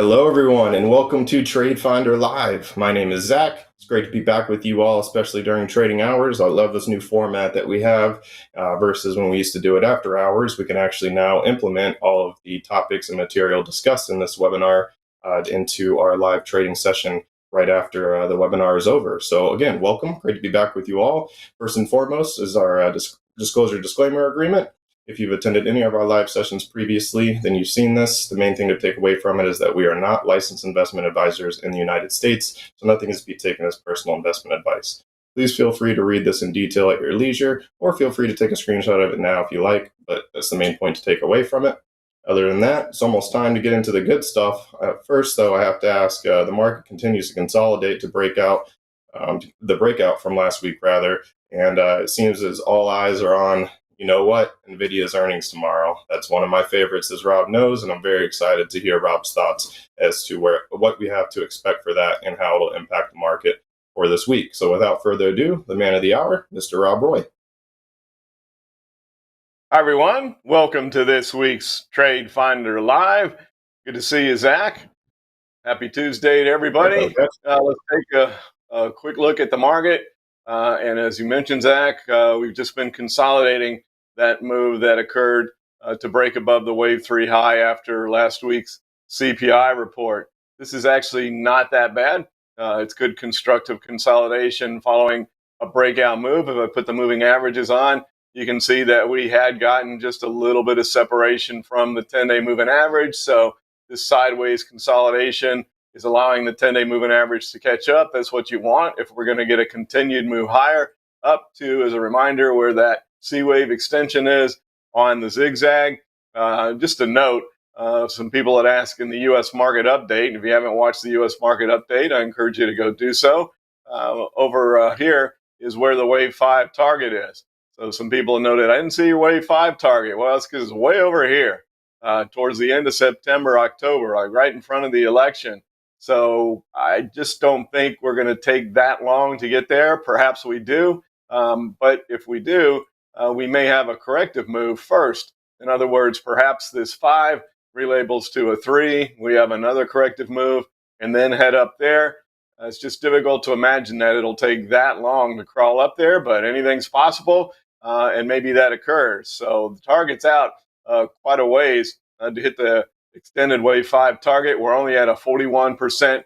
Hello, everyone, and welcome to TradeFinder Live. My name is Zach. It's great to be back with you all, especially during trading hours. I love this new format that we have versus when we used to do it after hours. We can actually now implement all of the topics and material discussed in this webinar into our live trading session right after the webinar is over. So again, welcome. Great to be back with you all. First and foremost is our disclosure disclaimer agreement. If you've attended any of our live sessions previously, then you've seen this. The main thing to take away from it is that we are not licensed investment advisors in the United States, so nothing is to be taken as personal investment advice. Please feel free to read this in detail at your leisure, or feel free to take a screenshot of it now if you like, but that's the main point to take away from it. Other than that, it's almost time to get into the good stuff. First, though, I have to ask, the market continues to consolidate to break out, the breakout from last week, rather, and it seems as all eyes are on Nvidia's earnings tomorrow. That's one of my favorites, as Rob knows, and I'm very excited to hear Rob's thoughts as to what we have to expect for that and how it'll impact the market for this week. So without further ado, the man of the hour, Mr. Rob Roy. Hi, everyone. Welcome to this week's TradeFinder Live. Good to see you, Zach. Happy Tuesday to everybody. Let's take a quick look at the market. And as you mentioned, Zach, we've just been consolidating that move that occurred to break above the wave 3 high after last week's CPI report. This is actually not that bad. It's good constructive consolidation following a breakout move. If I put the moving averages on, you can see that we had gotten just a little bit of separation from the 10-day moving average. So this sideways consolidation is allowing the 10-day moving average to catch up. That's what you want if we're going to get a continued move higher up to, as a reminder, where that C-wave extension is on the zigzag. Just a note, some people had asked in the U.S. market update. If you haven't watched the U.S. market update, I encourage you to go do so. Over here is where the wave 5 target is. So some people have noted, I didn't see your wave 5 target. Well, that's because it's way over here towards the end of September, October, like right in front of the election. So I just don't think we're going to take that long to get there. Perhaps we do. But if we do, we may have a corrective move first. In other words, perhaps this 5 relabels to a 3. We have another corrective move and then head up there. It's just difficult to imagine that it'll take that long to crawl up there, but anything's possible, and maybe that occurs. So the target's out quite a ways to hit the extended wave 5 target. We're only at a 41%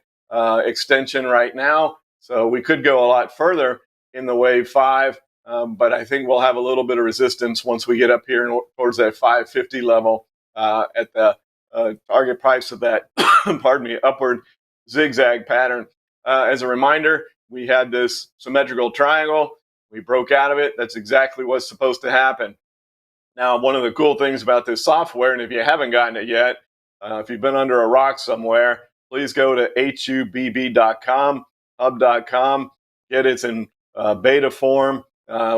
extension right now, so we could go a lot further in the wave 5, but I think we'll have a little bit of resistance once we get up here towards that 550 level at the target price of that upward zigzag pattern. As a reminder, we had this symmetrical triangle. We broke out of it. That's exactly what's supposed to happen. Now, one of the cool things about this software, and if you haven't gotten it yet, if you've been under a rock somewhere, please go to hubb.com, hub.com, get it in beta form.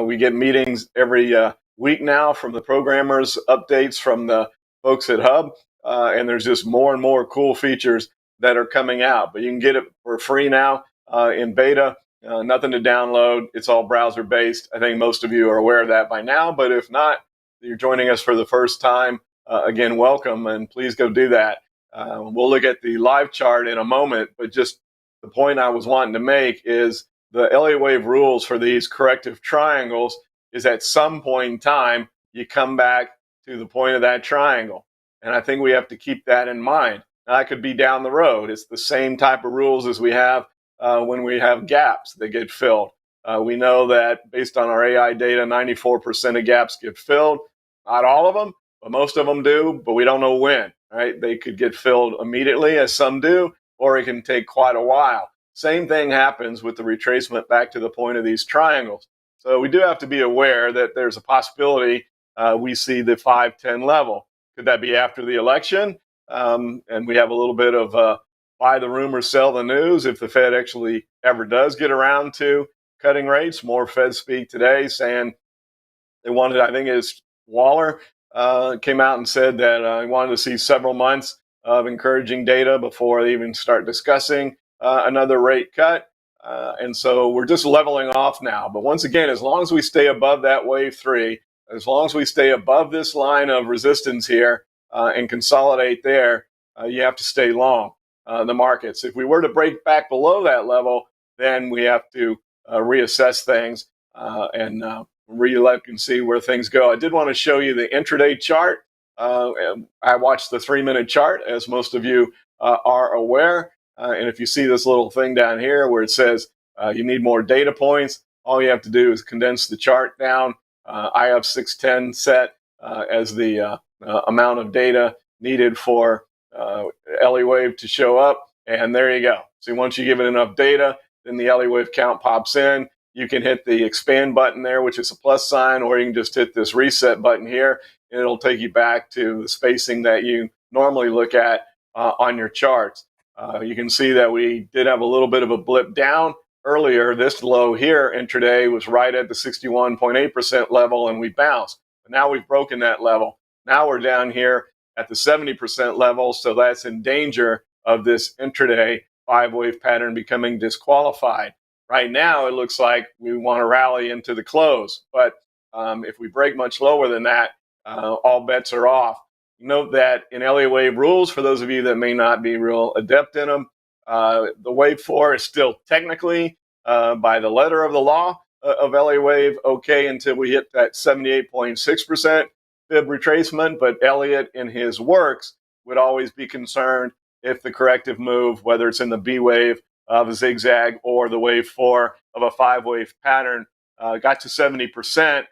We get meetings every week now from the programmers, updates from the folks at Hub, and there's just more and more cool features that are coming out. But you can get it for free now in beta, nothing to download. It's all browser-based. I think most of you are aware of that by now, but if not, you're joining us for the first time, again, welcome, and please go do that. We'll look at the live chart in a moment, but just the point I was wanting to make is the Elliott wave rules for these corrective triangles is at some point in time, you come back to the point of that triangle. And I think we have to keep that in mind. Now, that could be down the road. It's the same type of rules as we have when we have gaps that get filled. We know that based on our AI data, 94% of gaps get filled. Not all of them, but most of them do, but we don't know when, right? They could get filled immediately, as some do, or it can take quite a while. Same thing happens with the retracement back to the point of these triangles. So we do have to be aware that there's a possibility we see the 510 level. Could that be after the election? And we have a little bit of buy the rumor, sell the news. If the Fed actually ever does get around to cutting rates, more Fed speak today saying they wanted, I think it's Waller came out and said that he wanted to see several months of encouraging data before they even start discussing another rate cut. And so we're just leveling off now. But once again, as long as we stay above that wave 3, as long as we stay above this line of resistance here and consolidate there, you have to stay long. the markets. If we were to break back below that level, then we have to reassess things and re-look and see where things go. I did want to show you the intraday chart. I watched the 3-minute chart, as most of you are aware. And if you see this little thing down here where it says you need more data points, all you have to do is condense the chart down. I have 610 set as the amount of data needed for Elliott wave to show up. And there you go. So once you give it enough data, then the Elliott wave count pops in. You can hit the expand button there, which is a plus sign, or you can just hit this reset button here, and it'll take you back to the spacing that you normally look at on your charts. You can see that we did have a little bit of a blip down earlier. This low here intraday was right at the 61.8% level, and we bounced. But now we've broken that level. Now we're down here at the 70% level, so that's in danger of this intraday 5-wave pattern becoming disqualified. Right now, it looks like we want to rally into the close, but if we break much lower than that, all bets are off. Note that in Elliott wave rules, for those of you that may not be real adept in them, the wave 4 is still technically, by the letter of the law of Elliott wave, okay until we hit that 78.6% fib retracement, but Elliott in his works would always be concerned if the corrective move, whether it's in the B wave of a zigzag or the wave 4 of a 5-wave pattern, got to 70%,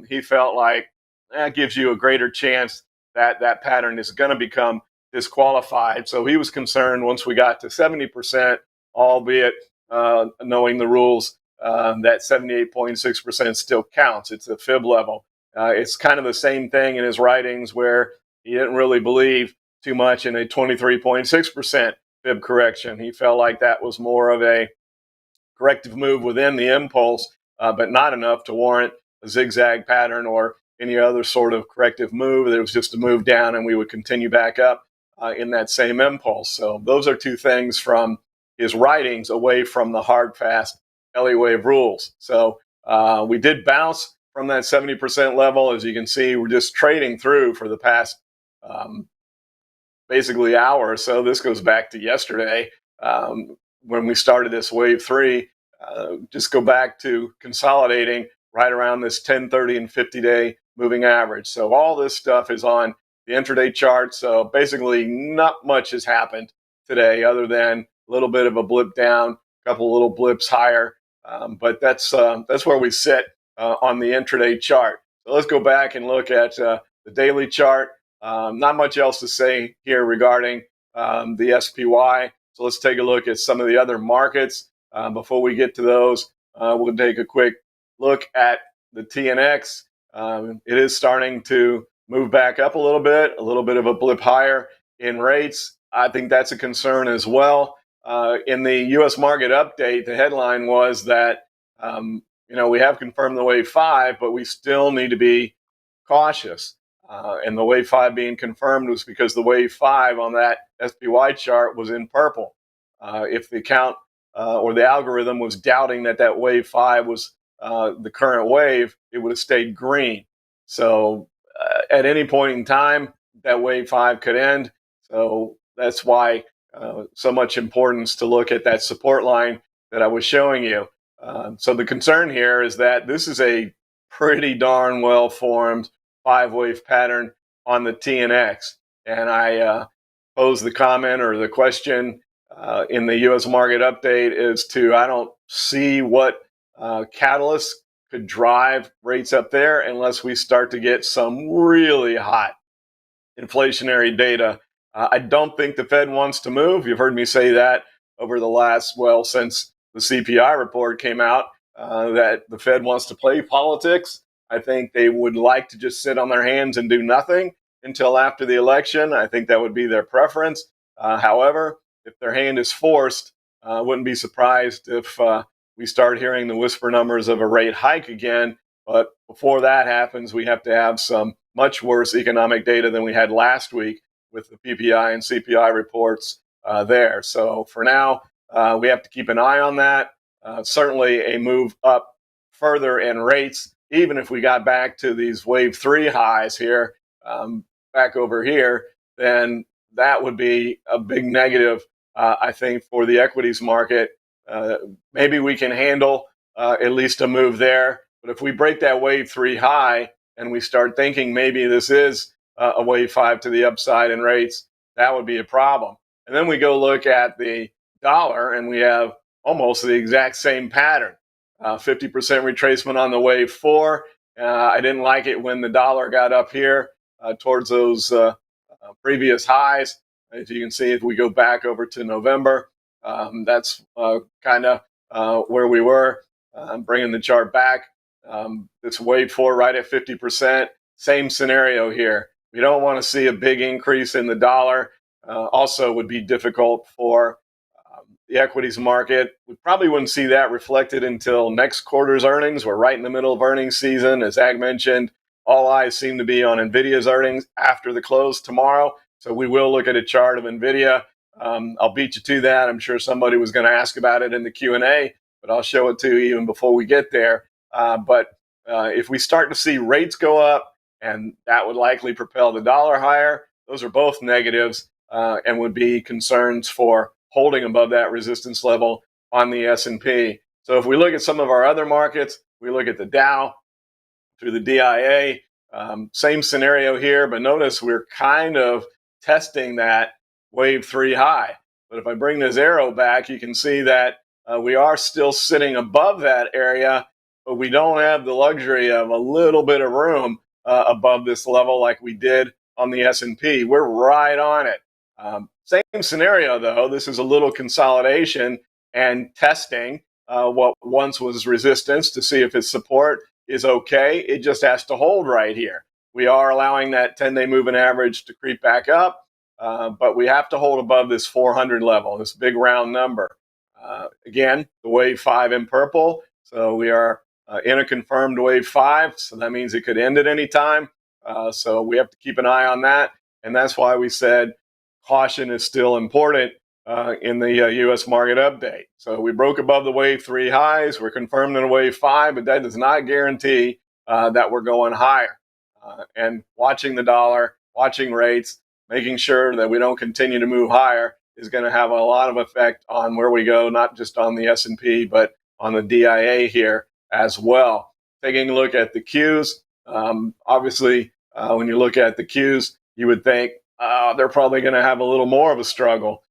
he felt like that gives you a greater chance that that pattern is going to become disqualified. So he was concerned once we got to 70%, albeit knowing the rules, that 78.6% still counts. It's a fib level. It's kind of the same thing in his writings where he didn't really believe too much in a 23.6% fib correction. He felt like that was more of a corrective move within the impulse, but not enough to warrant a zigzag pattern or any other sort of corrective move. It was just a move down and we would continue back up in that same impulse. So those are two things from his writings away from the hard, fast Elliott wave rules. So we did bounce from that 70% level. As you can see, we're just trading through for the past basically hour or so. This goes back to yesterday when we started this wave 3. Just go back to consolidating right around this 10, 30, and 50-day moving average. So all this stuff is on the intraday chart. So basically not much has happened today other than a little bit of a blip down, a couple little blips higher. But that's where we sit on the intraday chart. So let's go back and look at the daily chart. Not much else to say here regarding the SPY. So let's take a look at some of the other markets. Before we get to those, we'll take a quick look at the TNX. It is starting to move back up a little bit of a blip higher in rates. I think that's a concern as well. In the U.S. market update, the headline was that we have confirmed the wave 5, but we still need to be cautious. And the wave 5 being confirmed was because the wave 5 on that SPY chart was in purple. If the account or the algorithm was doubting that wave 5 was the current wave, it would have stayed green. So at any point in time, that wave 5 could end. So that's why so much importance to look at that support line that I was showing you. So the concern here is that this is a pretty darn well-formed 5-wave pattern on the TNX. And I posed the comment or the question in the U.S. market update as to I don't see what catalysts could drive rates up there unless we start to get some really hot inflationary data. I don't think the Fed wants to move. You've heard me say that over the last, since the CPI report came out, that the Fed wants to play politics. I think they would like to just sit on their hands and do nothing until after the election. I think that would be their preference. However, if their hand is forced, I wouldn't be surprised if we start hearing the whisper numbers of a rate hike again. But before that happens, we have to have some much worse economic data than we had last week with the PPI and CPI reports there. So for now, we have to keep an eye on that. Certainly a move up further in rates, even if we got back to these wave 3 highs here, back over here, then that would be a big negative I think for the equities market, maybe we can handle at least a move there. But if we break that wave 3 high and we start thinking maybe this is a wave 5 to the upside in rates, that would be a problem. And then we go look at the dollar and we have almost the exact same pattern. 50% retracement on the wave 4. I didn't like it when the dollar got up here towards those previous highs. As you can see, if we go back over to November, that's kind of where we were. Bringing the chart back, this wave 4 right at 50%. Same scenario here. We don't want to see a big increase in the dollar. Also would be difficult for the equities market. We probably wouldn't see that reflected until next quarter's earnings. We're right in the middle of earnings season. As Ag mentioned, all eyes seem to be on Nvidia's earnings after the close tomorrow. So we will look at a chart of Nvidia. I'll beat you to that. I'm sure somebody was going to ask about it in the Q&A, but I'll show it to you even before we get there. But if we start to see rates go up, and that would likely propel the dollar higher, those are both negatives and would be concerns for holding above that resistance level on the S&P. So if we look at some of our other markets, we look at the Dow through the DIA, same scenario here, but notice we're kind of testing that wave 3 high. But if I bring this arrow back, you can see that we are still sitting above that area, but we don't have the luxury of a little bit of room above this level like we did on the S&P. We're right on it. Same scenario, though. This is a little consolidation and testing what once was resistance to see if its support is okay. It just has to hold right here. We are allowing that 10-day moving average to creep back up, but we have to hold above this 400 level, this big round number. Again, the wave 5 in purple. So we are in a confirmed wave 5. So that means it could end at any time. So we have to keep an eye on that. And that's why we said caution is still important in the U.S. market update. So we broke above the wave 3 highs. We're confirmed in a wave 5, but that does not guarantee that we're going higher. And watching the dollar, watching rates, making sure that we don't continue to move higher is going to have a lot of effect on where we go, not just on the S&P, but on the DIA here as well. Taking a look at the Qs, obviously, when you look at the Qs, you would think they're probably going to have a little more of a struggle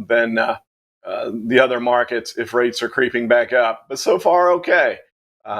than the other markets if rates are creeping back up. But so far, okay.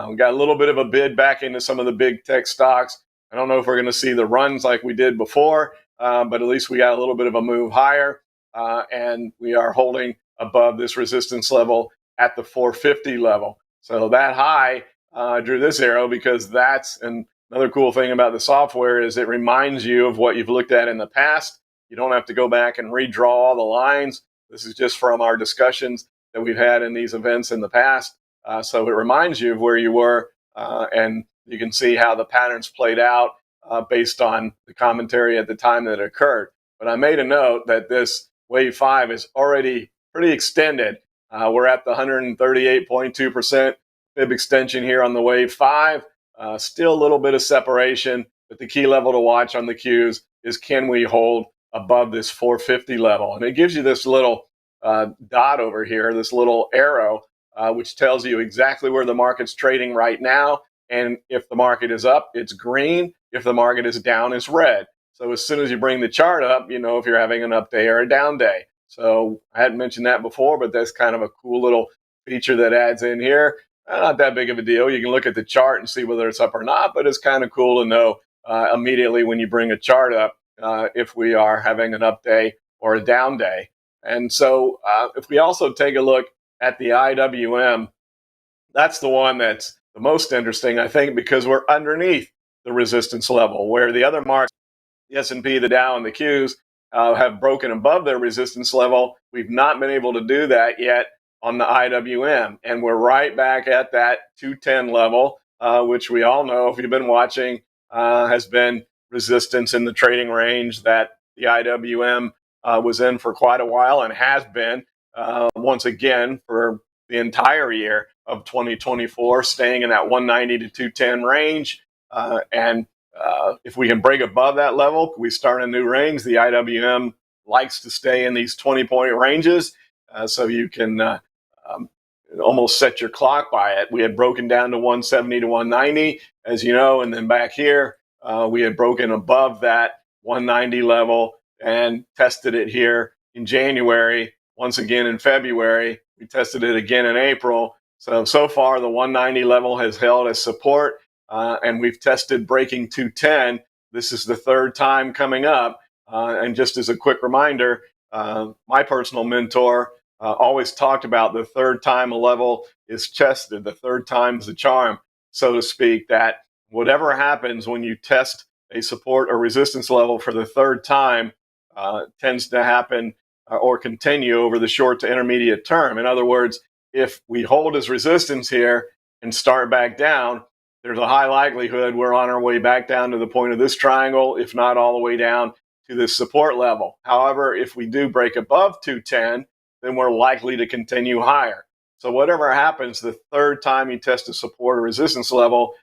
We got a little bit of a bid back into some of the big tech stocks. I don't know if we're going to see the runs like we did before, but at least we got a little bit of a move higher. And we are holding above this resistance level at the 450 level. So that high, I drew this arrow because that's another cool thing about the software is it reminds you of what you've looked at in the past. You don't have to go back and redraw all the lines. This is just from our discussions that we've had in these events in the past. So it reminds you of where you were, and you can see how the patterns played out based on the commentary at the time that it occurred. But I made a note that this wave 5 is already pretty extended. We're at the 138.2% fib extension here on the wave 5. Still a little bit of separation, but the key level to watch on the Qs is can we hold above this 450 level? And it gives you this little dot over here, this little arrow, which tells you exactly where the market's trading right now. And if the market is up, it's green. If the market is down, it's red. So as soon as you bring the chart up, you know if you're having an up day or a down day. So I hadn't mentioned that before, but that's kind of a cool little feature that adds in here. Not that big of a deal. You can look at the chart and see whether it's up or not, but it's kind of cool to know immediately when you bring a chart up if we are having an up day or a down day. And so if we also take a look at the IWM, that's the one that's the most interesting, I think, because we're underneath the resistance level where the other markets, the S&P, the Dow, and the Qs have broken above their resistance level. We've not been able to do that yet on the IWM, and we're right back at that 210 level, which we all know, if you've been watching, has been resistance in the trading range that the IWM was in for quite a while and has been once again for the entire year of 2024, staying in that 190 to 210 range. And if we can break above that level, we start a new range. The IWM likes to stay in these 20-point ranges, so you can almost set your clock by it. We had broken down to 170 to 190, as you know, and then back here, we had broken above that 190 level and tested it here in January, once again in February. We tested it again in April. So far, the 190 level has held as support, and we've tested breaking 210. This is the third time coming up. And just as a quick reminder, my personal mentor always talked about the third time a level is tested, the third time's the charm, so to speak, that whatever happens when you test a support or resistance level for the third time tends to happen or continue over the short to intermediate term. In other words, if we hold as resistance here and start back down, there's a high likelihood we're on our way back down to the point of this triangle, if not all the way down to this support level. However, if we do break above 210, then we're likely to continue higher. So whatever happens, the third time you test a support or resistance level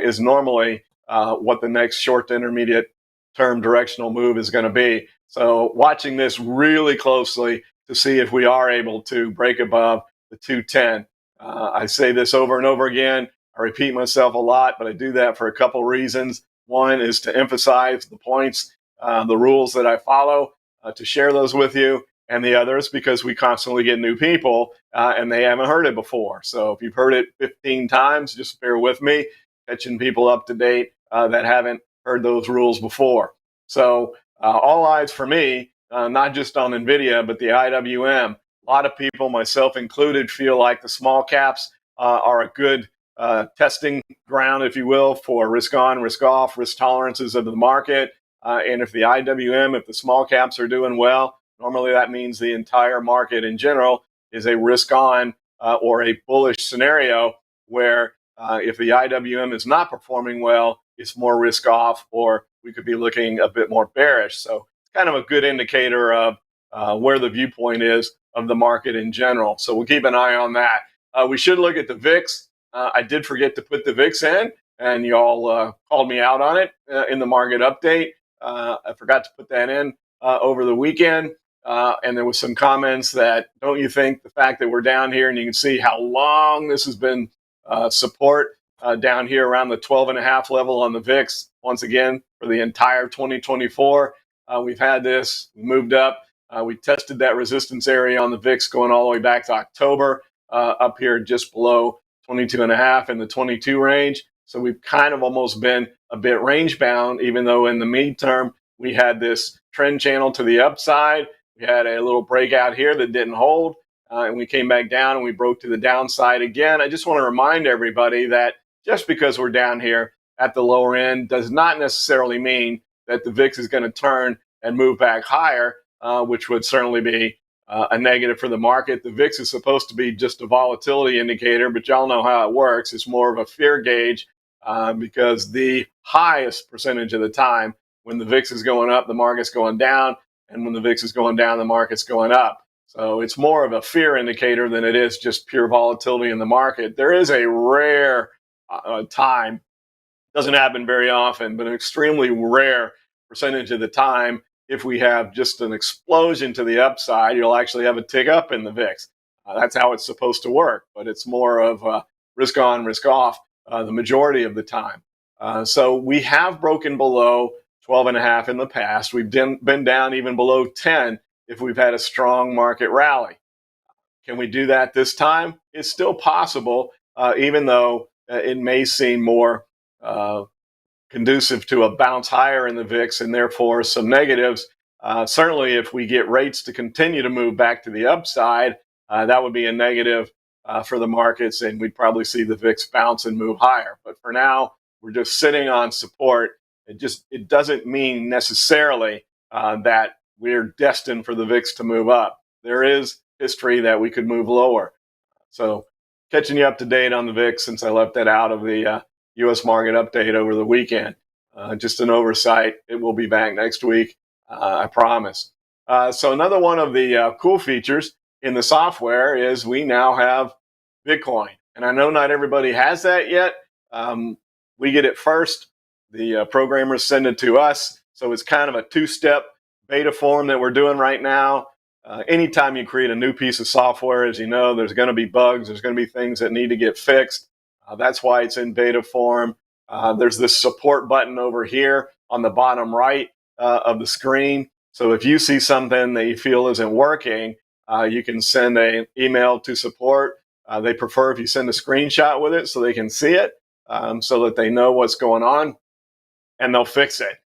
is normally what the next short to intermediate term directional move is going to be. So watching this really closely to see if we are able to break above the 210. I say this over and over again. I repeat myself a lot, but I do that for a couple reasons. One is to emphasize the points, the rules that I follow, to share those with you. And the other is because we constantly get new people and they haven't heard it before. So if you've heard it 15 times, just bear with me, catching people up to date that haven't heard those rules before. So all eyes for me, not just on Nvidia, but the IWM. A lot of people, myself included, feel like the small caps are a good testing ground, if you will, for risk on, risk off, risk tolerances of the market. And if the IWM, if the small caps are doing well, normally that means the entire market in general is a risk on or a bullish scenario where if the IWM is not performing well, it's more risk off, or we could be looking a bit more bearish. So it's kind of a good indicator of where the viewpoint is of the market in general. So we'll keep an eye on that. We should look at the VIX. I did forget to put the VIX in, and y'all called me out on it in the market update. I forgot to put that in over the weekend. And there was some comments that, don't you think the fact that we're down here and you can see how long this has been support down here around the 12.5 level on the VIX, once again, for the entire 2024, we've had this, we moved up. We tested that resistance area on the VIX going all the way back to October, up here just below 22.5 in the 22 range. So we've kind of almost been a bit range bound, even though in the midterm we had this trend channel to the upside. We had a little breakout here that didn't hold, and we came back down and we broke to the downside again. I just want to remind everybody that just because we're down here at the lower end does not necessarily mean that the VIX is going to turn and move back higher, which would certainly be a negative for the market. The VIX is supposed to be just a volatility indicator, but y'all know how it works. It's more of a fear gauge because the highest percentage of the time when the VIX is going up, the market's going down, and when the VIX is going down, the market's going up. So it's more of a fear indicator than it is just pure volatility in the market. There is a rare time, doesn't happen very often, but an extremely rare percentage of the time, if we have just an explosion to the upside, you'll actually have a tick up in the VIX. That's how it's supposed to work, but it's more of risk on, risk off the majority of the time. So we have broken below 12.5 in the past. We've been down even below 10 if we've had a strong market rally. Can we do that this time? It's still possible, even though it may seem more conducive to a bounce higher in the VIX and therefore some negatives. Certainly, if we get rates to continue to move back to the upside, that would be a negative for the markets, and we'd probably see the VIX bounce and move higher. But for now, we're just sitting on support. It doesn't mean necessarily that we're destined for the VIX to move up. There is history that we could move lower. So catching you up to date on the VIX since I left that out of the U.S. market update over the weekend. Just an oversight. It will be back next week, I promise. So another one of the cool features in the software is we now have Bitcoin. And I know not everybody has that yet. We get it first. The programmers send it to us. So it's kind of a two-step beta form that we're doing right now. Anytime you create a new piece of software, as you know, there's going to be bugs, there's going to be things that need to get fixed. That's why it's in beta form. There's this support button over here on the bottom right of the screen. So if you see something that you feel isn't working, you can send an email to support. They prefer if you send a screenshot with it so they can see it, so that they know what's going on, and they'll fix it.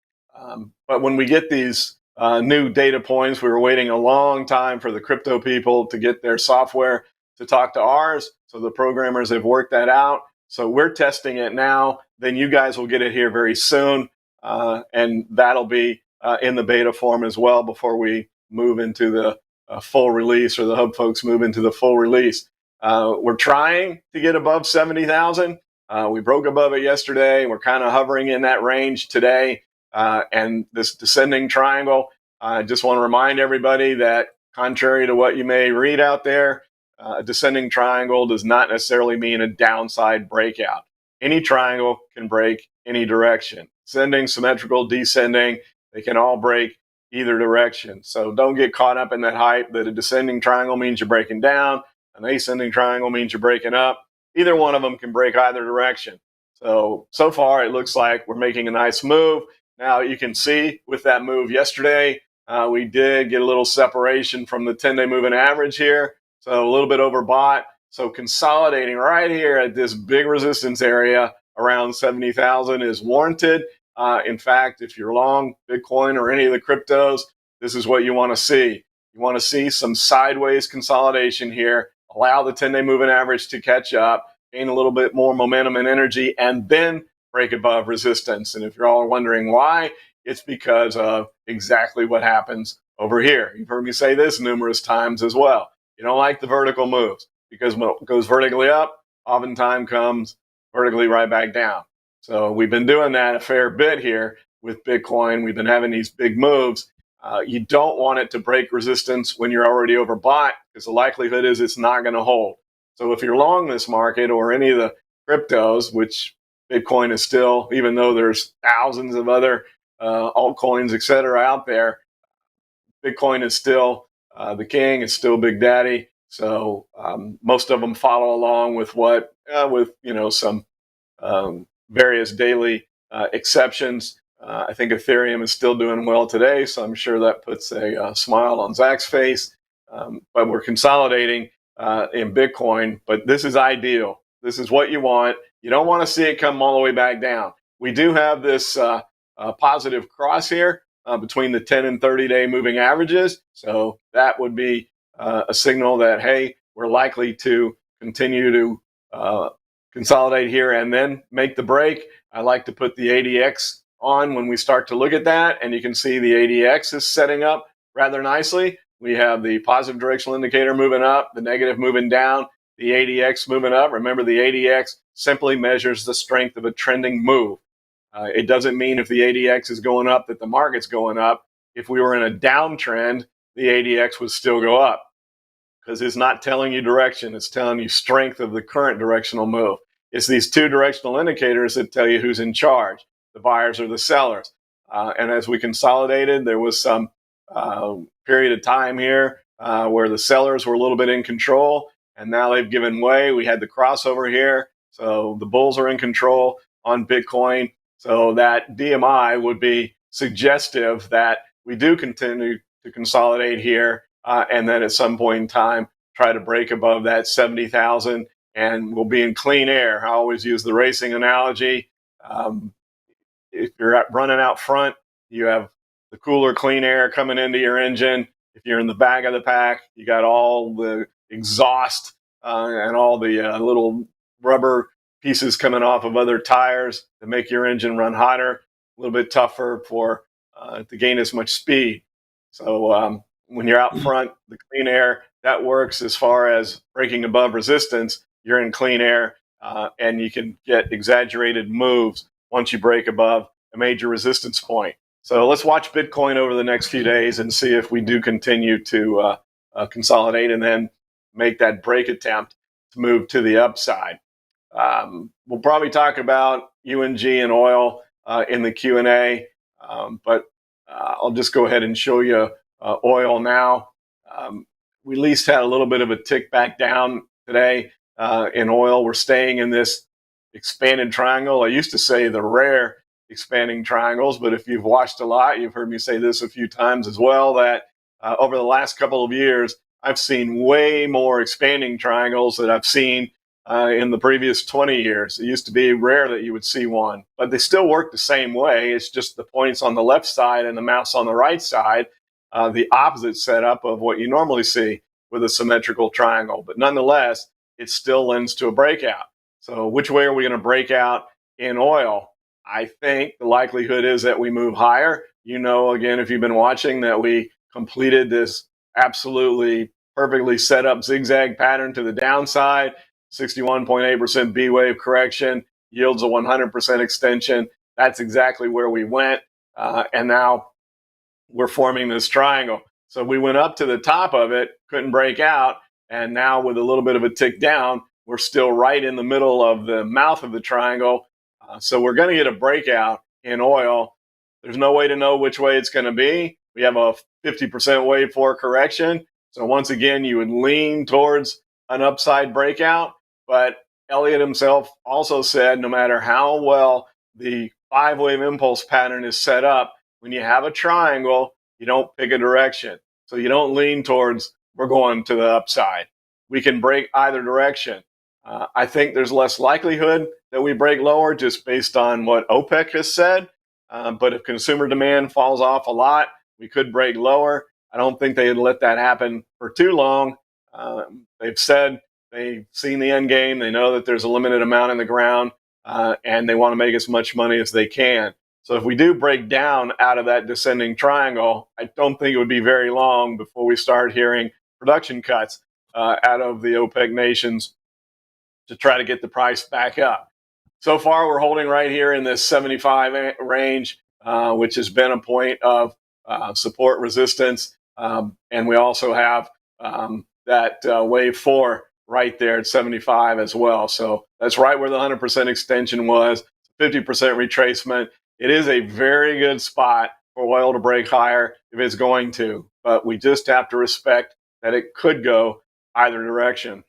But when we get these new data points, we were waiting a long time for the crypto people to get their software to talk to ours. So the programmers have worked that out. So we're testing it now. Then you guys will get it here very soon. And that'll be in the beta form as well before we move into the full release, or the hub folks move into the full release. We're trying to get above 70,000. We broke above it yesterday. We're kind of hovering in that range today. And this descending triangle, I just want to remind everybody that contrary to what you may read out there, a descending triangle does not necessarily mean a downside breakout. Any triangle can break any direction. Ascending, symmetrical, descending, they can all break either direction. So don't get caught up in that hype that a descending triangle means you're breaking down, an ascending triangle means you're breaking up. Either one of them can break either direction. So far it looks like we're making a nice move. Now you can see with that move yesterday, we did get a little separation from the 10-day moving average here. So a little bit overbought. So consolidating right here at this big resistance area around 70,000 is warranted. In fact, if you're long Bitcoin or any of the cryptos, this is what you want to see. You want to see some sideways consolidation here, allow the 10-day moving average to catch up, gain a little bit more momentum and energy, and then break above resistance. And if you're all wondering why, it's because of exactly what happens over here. You've heard me say this numerous times as well. You don't like the vertical moves, because when it goes vertically up, oftentimes comes vertically right back down. So we've been doing that a fair bit here with Bitcoin. We've been having these big moves. You don't want it to break resistance when you're already overbought, because the likelihood is it's not going to hold. So if you're long this market or any of the cryptos, which Bitcoin is still, even though there's thousands of other altcoins, et cetera, out there, Bitcoin is still the king. It's still Big Daddy. So most of them follow along with some various daily exceptions. I think Ethereum is still doing well today, so I'm sure that puts a smile on Zach's face. But we're consolidating in Bitcoin, but this is ideal. This is what you want. You don't want to see it come all the way back down. We do have this positive cross here between the 10 and 30-day moving averages. So that would be a signal that, hey, we're likely to continue to consolidate here and then make the break. I like to put the ADX on when we start to look at that, and you can see the ADX is setting up rather nicely. We have the positive directional indicator moving up, the negative moving down, the ADX moving up. Remember, the ADX simply measures the strength of a trending move. It doesn't mean if the ADX is going up that the market's going up. If we were in a downtrend, the ADX would still go up, because it's not telling you direction. It's telling you strength of the current directional move. It's these two directional indicators that tell you who's in charge, the buyers or the sellers. And as we consolidated, there was some period of time here where the sellers were a little bit in control, and now they've given way. We had the crossover here. So the bulls are in control on Bitcoin. So that DMI would be suggestive that we do continue to consolidate here, and then at some point in time, try to break above that 70,000, and we'll be in clean air. I always use the racing analogy. If you're running out front, you have the cooler, clean air coming into your engine. If you're in the back of the pack, you got all the exhaust and all the little rubber pieces coming off of other tires to make your engine run hotter, a little bit tougher for to gain as much speed. So when you're out front, the clean air, that works as far as breaking above resistance. You're in clean air, and you can get exaggerated moves once you break above a major resistance point. So let's watch Bitcoin over the next few days and see if we do continue to consolidate and then make that break attempt to move to the upside. We'll probably talk about UNG and oil in the Q&A, but I'll just go ahead and show you oil now. We at least had a little bit of a tick back down today in oil. We're staying in this expanded triangle. I used to say the rare expanding triangles, but if you've watched a lot, you've heard me say this a few times as well, that over the last couple of years, I've seen way more expanding triangles than I've seen in the previous 20 years. It used to be rare that you would see one, but they still work the same way. It's just the points on the left side and the mouse on the right side, the opposite setup of what you normally see with a symmetrical triangle. But nonetheless, it still lends to a breakout. So which way are we going to break out in oil? I think the likelihood is that we move higher. You know, again, if you've been watching, that we completed this absolutely perfectly set up zigzag pattern to the downside, 61.8% B wave correction, yields a 100% extension. That's exactly where we went. And now we're forming this triangle. So we went up to the top of it, couldn't break out. And now with a little bit of a tick down, we're still right in the middle of the mouth of the triangle. So we're going to get a breakout in oil. There's no way to know which way it's going to be. We have a 50% wave for correction. So once again, you would lean towards an upside breakout. But Elliott himself also said no matter how well the 5-wave impulse pattern is set up, when you have a triangle, you don't pick a direction. So you don't lean towards, we're going to the upside. We can break either direction. I think there's less likelihood that we break lower just based on what OPEC has said. But if consumer demand falls off a lot, we could break lower. I don't think they'd let that happen for too long. They've said they've seen the end game. They know that there's a limited amount in the ground, and they want to make as much money as they can. So if we do break down out of that descending triangle, I don't think it would be very long before we start hearing production cuts out of the OPEC nations to try to get the price back up. So far, we're holding right here in this 75 range, which has been a point of support resistance. And we also have that wave 4 right there at 75 as well. So that's right where the 100% extension was, 50% retracement. It is a very good spot for oil to break higher if it's going to, but we just have to respect that it could go either direction.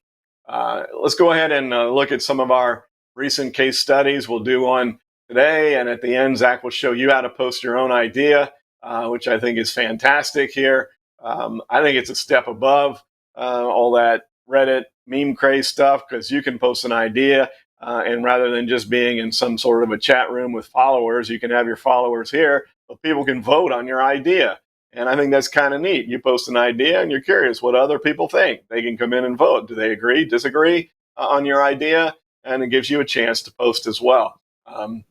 Let's go ahead and look at some of our recent case studies. We'll do one today, and at the end, Zach will show you how to post your own idea, which I think is fantastic here. I think it's a step above all that Reddit meme craze stuff, because you can post an idea, and rather than just being in some sort of a chat room with followers, you can have your followers here, but people can vote on your idea. And I think that's kind of neat. You post an idea and you're curious what other people think. They can come in and vote. Do they agree, disagree on your idea? And it gives you a chance to post as well.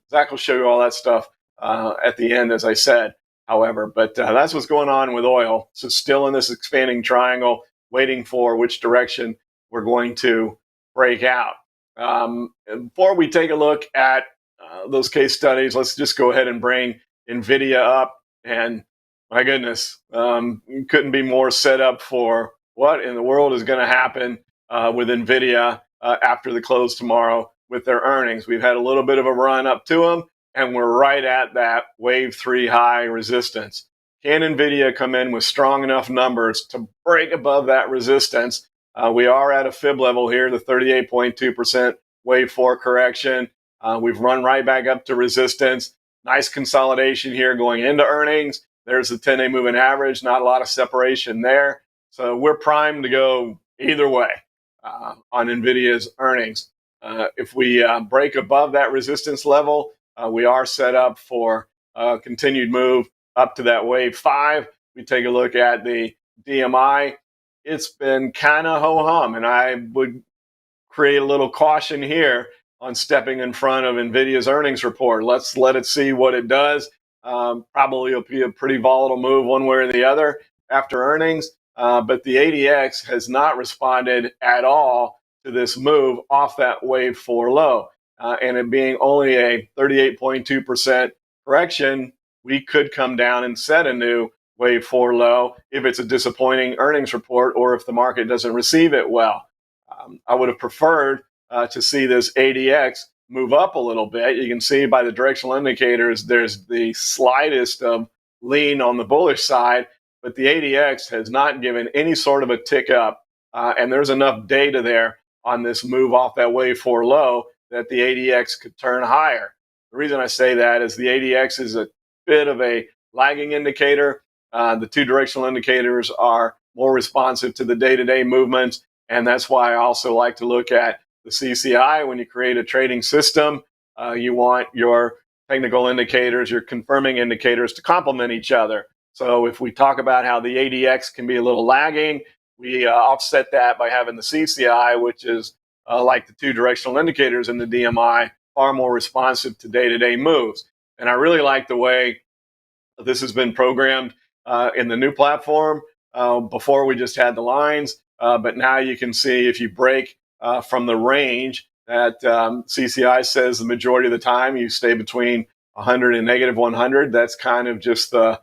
Zach will show you all that stuff at the end, as I said, however. But that's what's going on with oil. So still in this expanding triangle, waiting for which direction we're going to break out. Before we take a look at those case studies, let's just go ahead and bring Nvidia up. And my goodness, couldn't be more set up for what in the world is going to happen with Nvidia after the close tomorrow with their earnings. We've had a little bit of a run up to them, and we're right at that wave 3 high resistance. Can Nvidia come in with strong enough numbers to break above that resistance? We are at a fib level here, the 38.2% wave 4 correction. We've run right back up to resistance. Nice consolidation here going into earnings. There's the 10-day moving average, not a lot of separation there. So we're primed to go either way on Nvidia's earnings. If we break above that resistance level, we are set up for a continued move up to that wave 5. We take a look at the DMI. It's been kind of ho-hum, and I would create a little caution here on stepping in front of Nvidia's earnings report. Let's let it see what it does. Probably it'll be a pretty volatile move one way or the other after earnings. But the ADX has not responded at all to this move off that wave 4 low. And it being only a 38.2% correction, we could come down and set a new wave 4 low if it's a disappointing earnings report or if the market doesn't receive it well. I would have preferred to see this ADX move up a little bit. You can see by the directional indicators, there's the slightest of lean on the bullish side, but the ADX has not given any sort of a tick up. And there's enough data there on this move off that wave 4 low that the ADX could turn higher. The reason I say that is the ADX is a bit of a lagging indicator. The two directional indicators are more responsive to the day-to-day movements. And that's why I also like to look at the CCI. When you create a trading system, you want your technical indicators, your confirming indicators to complement each other. So if we talk about how the ADX can be a little lagging, we offset that by having the CCI, which is like the two directional indicators in the DMI, far more responsive to day-to-day moves. And I really like the way this has been programmed in the new platform. Before we just had the lines, but now you can see if you break from the range that CCI says the majority of the time you stay between 100 and negative 100. That's kind of just the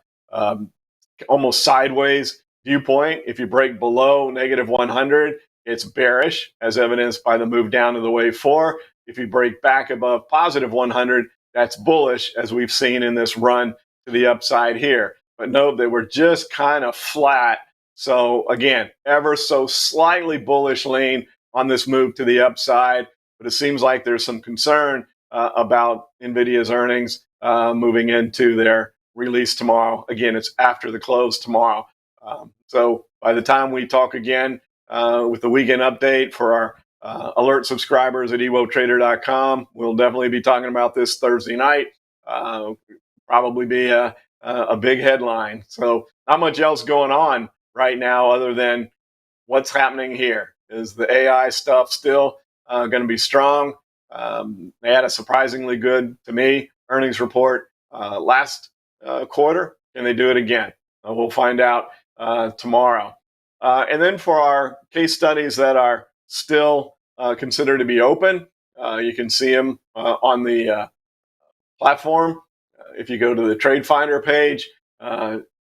almost sideways viewpoint. If you break below negative 100, it's bearish, as evidenced by the move down to the wave 4. If you break back above positive 100, that's bullish, as we've seen in this run to the upside here. But note that we're just kind of flat. So again, ever so slightly bullish lean on this move to the upside. But it seems like there's some concern about Nvidia's earnings moving into their release tomorrow. Again, it's after the close tomorrow. So by the time we talk again with the weekend update for our alert subscribers at ewotrader.com, we'll definitely be talking about this Thursday night. Probably be a big headline. So not much else going on right now other than what's happening here. Is the AI stuff still going to be strong? They had a surprisingly good, to me, earnings report last quarter. Can they do it again? We'll find out tomorrow. And then for our case studies that are still considered to be open, you can see them on the platform. If you go to the TradeFinder page,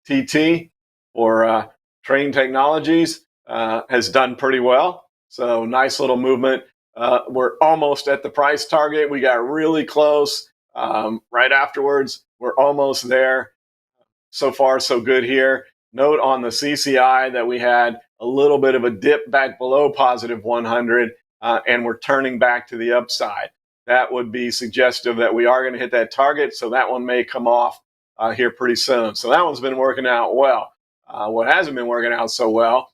TT or Train Technologies has done pretty well. So nice little movement. We're almost at the price target. We got really close right afterwards. We're almost there. So far, so good here. Note on the CCI that we had a little bit of a dip back below positive 100, and we're turning back to the upside. That would be suggestive that we are going to hit that target. So that one may come off here pretty soon. So that one's been working out well. What hasn't been working out so well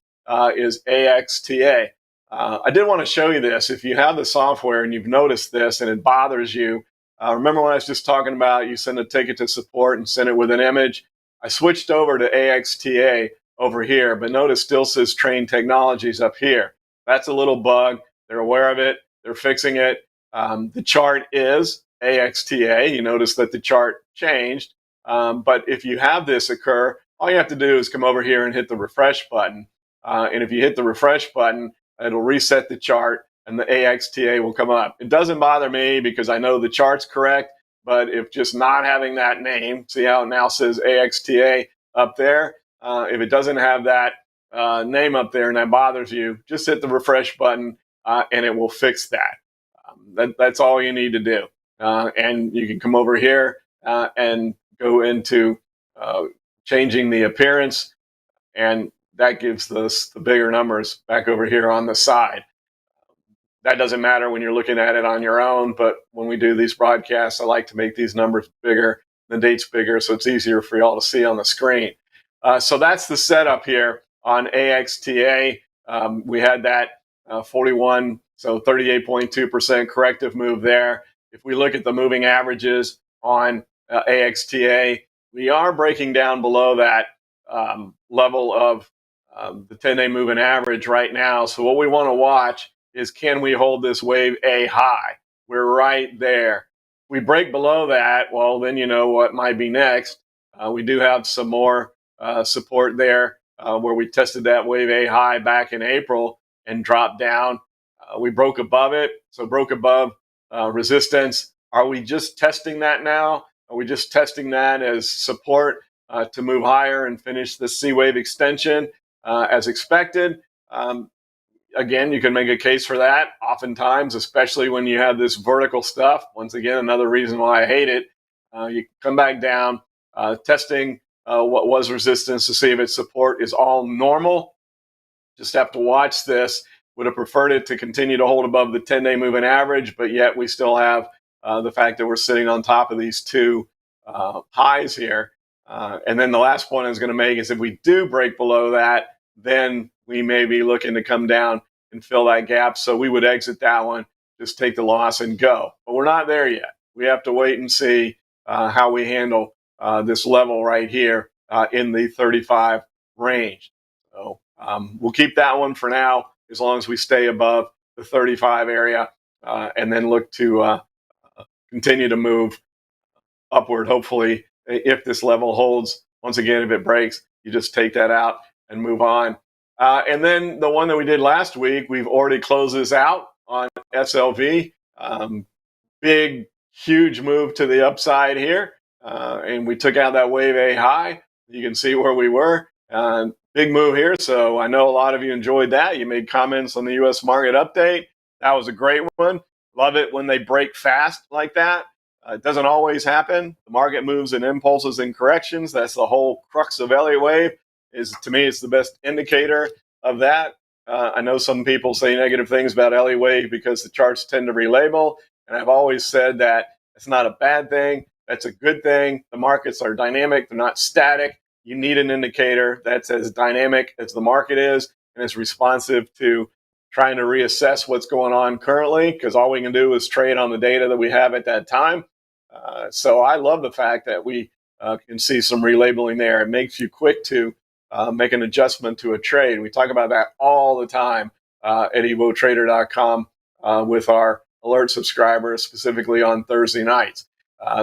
is AXTA. I did want to show you this. If you have the software and you've noticed this and it bothers you, remember when I was just talking about you send a ticket to support and send it with an image? I switched over to AXTA over here, but notice still says Train Technologies up here. That's a little bug. They're aware of it. They're fixing it. The chart is AXTA. You notice that the chart changed. But if you have this occur, all you have to do is come over here and hit the refresh button. And if you hit the refresh button, it'll reset the chart and the AXTA will come up. It doesn't bother me because I know the chart's correct, but if just not having that name, see how it now says AXTA up there? If it doesn't have that name up there and that bothers you, just hit the refresh button and it will fix that. That's all you need to do. And you can come over here and go into changing the appearance, and that gives us the bigger numbers back over here on the side. That doesn't matter when you're looking at it on your own, but when we do these broadcasts, I like to make these numbers bigger, the dates bigger, so it's easier for y'all to see on the screen. So that's the setup here on AXTA. We had that 41, so 38.2% corrective move there. If we look at the moving averages on AXTA, we are breaking down below that level of the 10-day moving average right now. So what we want to watch is, can we hold this wave A high? We're right there. If we break below that, well, then you know what might be next. We do have some more support there where we tested that wave A high back in April and dropped down. We broke above it, so broke above resistance. Are we just testing that now? Are we just testing that as support to move higher and finish the C wave extension as expected? Again, you can make a case for that oftentimes, especially when you have this vertical stuff. Once again, another reason why I hate it. You come back down, testing what was resistance to see if its support is all normal. Just have to watch this. Would have preferred it to continue to hold above the 10-day moving average, but yet we still have the fact that we're sitting on top of these two highs here. And then the last point I was going to make is if we do break below that, then we may be looking to come down and fill that gap. So we would exit that one, just take the loss and go. But we're not there yet. We have to wait and see how we handle this level right here in the 35 range. So we'll keep that one for now, as long as we stay above the 35 area, and then look to continue to move upward. Hopefully, if this level holds, once again, if it breaks, you just take that out and move on. And then the one that we did last week, we've already closed this out on SLV. Big, huge move to the upside here. And we took out that wave A high. You can see where we were. Big move here. So I know a lot of you enjoyed that. You made comments on the U.S. market update. That was a great one. Love it when they break fast like that. It doesn't always happen. The market moves in impulses and corrections. That's the whole crux of Elliott wave. To me, it's the best indicator of that. I know some people say negative things about Elliott wave because the charts tend to relabel. And I've always said that it's not a bad thing. That's a good thing. The markets are dynamic. They're not static. You need an indicator that's as dynamic as the market is and is responsive to trying to reassess what's going on currently, because all we can do is trade on the data that we have at that time. So I love the fact that we can see some relabeling there. It makes you quick to make an adjustment to a trade. We talk about that all the time at evotrader.com with our alert subscribers, specifically on Thursday nights.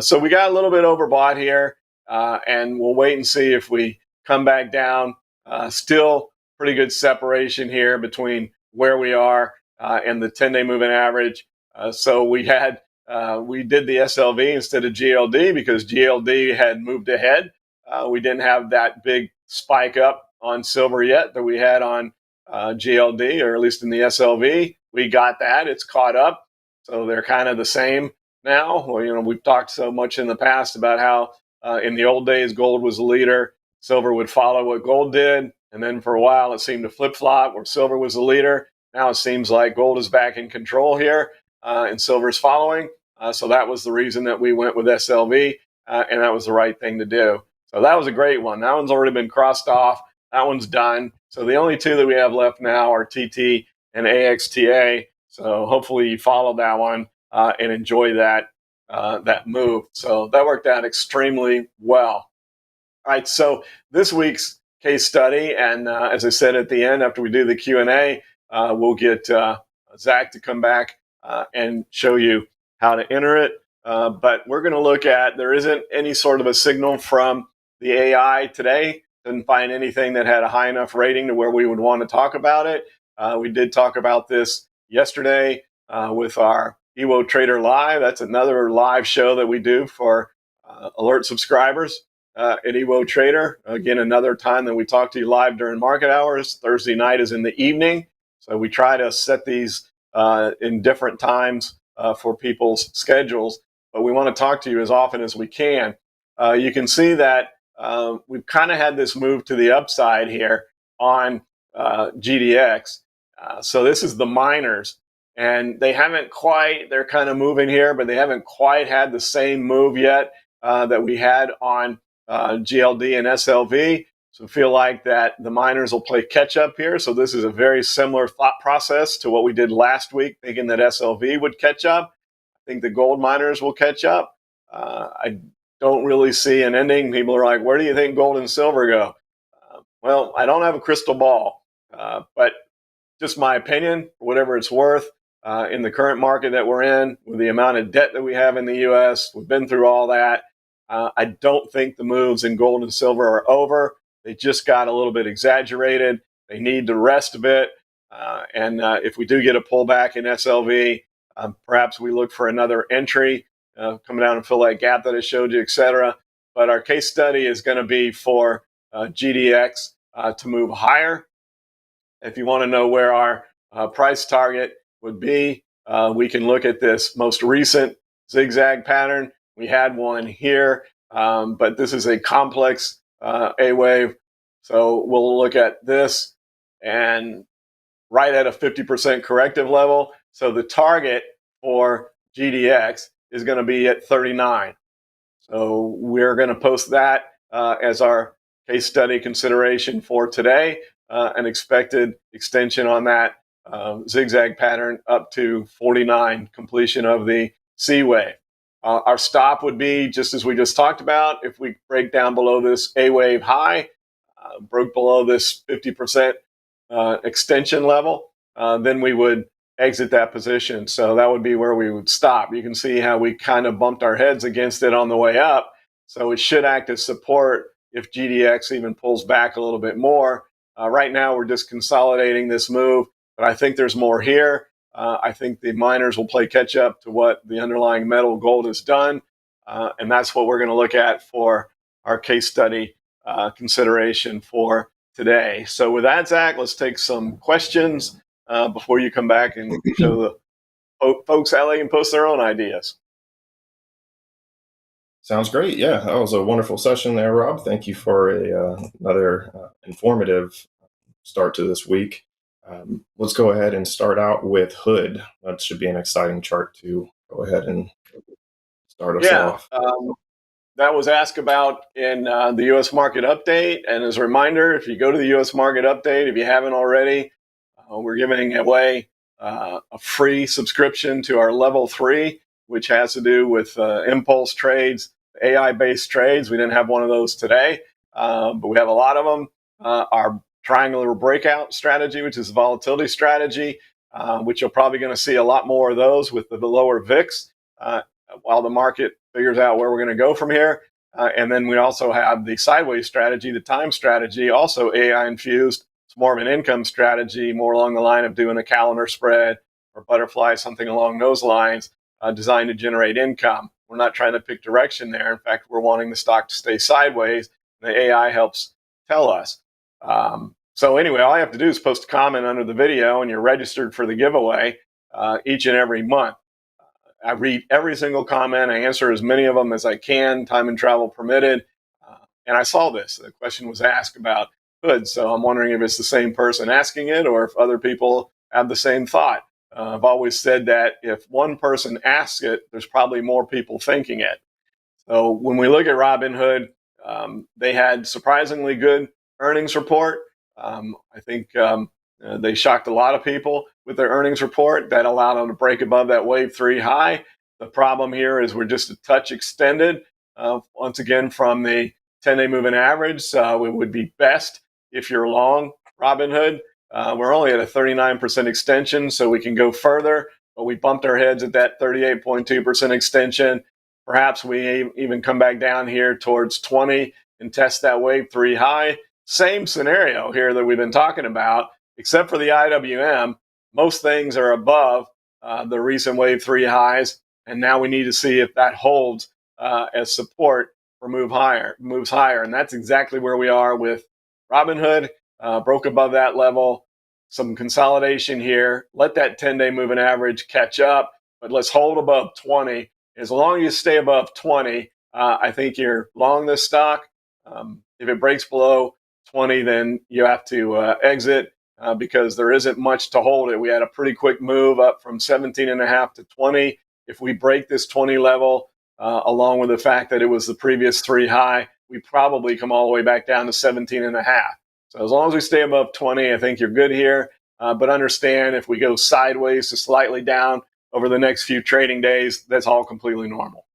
So we got a little bit overbought here, and we'll wait and see if we come back down. Still pretty good separation here between where we are and the 10-day moving average. So we did the SLV instead of GLD because GLD had moved ahead. We didn't have that big spike up on silver yet that we had on GLD, or at least in the SLV. We got that. It's caught up. So they're kind of the same now. Well, we've talked so much in the past about how in the old days gold was the leader, silver would follow what gold did, and then for a while it seemed to flip-flop where silver was the leader. Now it seems like gold is back in control here, and silver is following. So that was the reason that we went with SLV, and that was the right thing to do. So that was a great one. That one's already been crossed off. That one's done. So the only two that we have left now are TT and AXTA. So hopefully you followed that one and enjoy that move. So that worked out extremely well. All right, so this week's case study, and as I said at the end, after we do the Q&A, we'll get Zach to come back and show you how to enter it. But we're going to look at, there isn't any sort of a signal from the AI today. Didn't find anything that had a high enough rating to where we would want to talk about it. We did talk about this yesterday with our Evo Trader Live. That's another live show that we do for alert subscribers at Evo Trader. Again, another time that we talk to you live during market hours. Thursday night is in the evening. So we try to set these in different times for people's schedules. But we want to talk to you as often as we can. You can see that we've kind of had this move to the upside here on GDX. So this is the miners. And they haven't quite, they're kind of moving here, but they haven't quite had the same move yet that we had on GLD and SLV. So I feel like that the miners will play catch up here. So this is a very similar thought process to what we did last week, thinking that SLV would catch up. I think the gold miners will catch up. I don't really see an ending. People are like, where do you think gold and silver go? Well, I don't have a crystal ball, but just my opinion, whatever it's worth. In the current market that we're in, with the amount of debt that we have in the U.S., we've been through all that. I don't think the moves in gold and silver are over. They just got a little bit exaggerated. They need to rest a bit. And if we do get a pullback in SLV, perhaps we look for another entry, come down and fill that gap that I showed you, etc. But our case study is going to be for GDX to move higher. If you want to know where our price target would be, we can look at this most recent zigzag pattern. We had one here, but this is a complex A wave. So we'll look at this and right at a 50% corrective level. So the target for GDX is going to be at 39. So we're going to post that as our case study consideration for today, an expected extension on that zigzag pattern up to 49, completion of the C wave. Our stop would be, just as we just talked about, if we break down below this A wave high, broke below this 50% extension level, then we would exit that position. So that would be where we would stop. You can see how we kind of bumped our heads against it on the way up. So it should act as support if GDX even pulls back a little bit more. Right now, we're just consolidating this move, but I think there's more here. I think the miners will play catch up to what the underlying metal gold has done. And that's what we're going to look at for our case study consideration for today. So with that, Zach, let's take some questions before you come back and show the folks how they can post their own ideas. Sounds great. Yeah, that was a wonderful session there, Rob. Thank you for another informative start to this week. Let's go ahead and start out with Hood. That should be an exciting chart to go ahead and start us off. That was asked about in the U.S. Market Update. And as a reminder, if you go to the U.S. Market Update, if you haven't already, we're giving away a free subscription to our Level 3, which has to do with impulse trades, AI-based trades. We didn't have one of those today, but we have a lot of them. Our triangular breakout strategy, which is a volatility strategy, which you're probably going to see a lot more of those with the lower VIX while the market figures out where we're going to go from here. And then we also have the sideways strategy, the time strategy, also AI infused. It's more of an income strategy, more along the line of doing a calendar spread or butterfly, something along those lines, designed to generate income. We're not trying to pick direction there. In fact, we're wanting the stock to stay sideways. The AI helps tell us. So anyway, all you have to do is post a comment under the video and you're registered for the giveaway each and every month. I read every single comment. I answer as many of them as I can, time and travel permitted. And I saw this. The question was asked about Hood. So I'm wondering if it's the same person asking it or if other people have the same thought. I've always said that if one person asks it, there's probably more people thinking it. So when we look at Robinhood, they had surprisingly good earnings report. I think they shocked a lot of people with their earnings report. That allowed them to break above that wave 3 high. The problem here is we're just a touch extended. Once again, from the 10-day moving average, it would be best if you're long Robinhood. We're only at a 39% extension, so we can go further, but we bumped our heads at that 38.2% extension. Perhaps we even come back down here towards 20 and test that wave 3 high. Same scenario here that we've been talking about, except for the IWM. Most things are above the recent wave 3 highs, and now we need to see if that holds as support for moves higher. And that's exactly where we are with Robinhood. Broke above that level. Some consolidation here. Let that 10-day moving average catch up, but let's hold above 20. As long as you stay above 20, I think you're long this stock. If it breaks below 20, then you have to exit because there isn't much to hold it. We had a pretty quick move up from 17.5 to 20. If we break this 20 level, along with the fact that it was the previous 3 high, we probably come all the way back down to 17.5. So as long as we stay above 20, I think you're good here. But understand if we go sideways to slightly down over the next few trading days, that's all completely normal.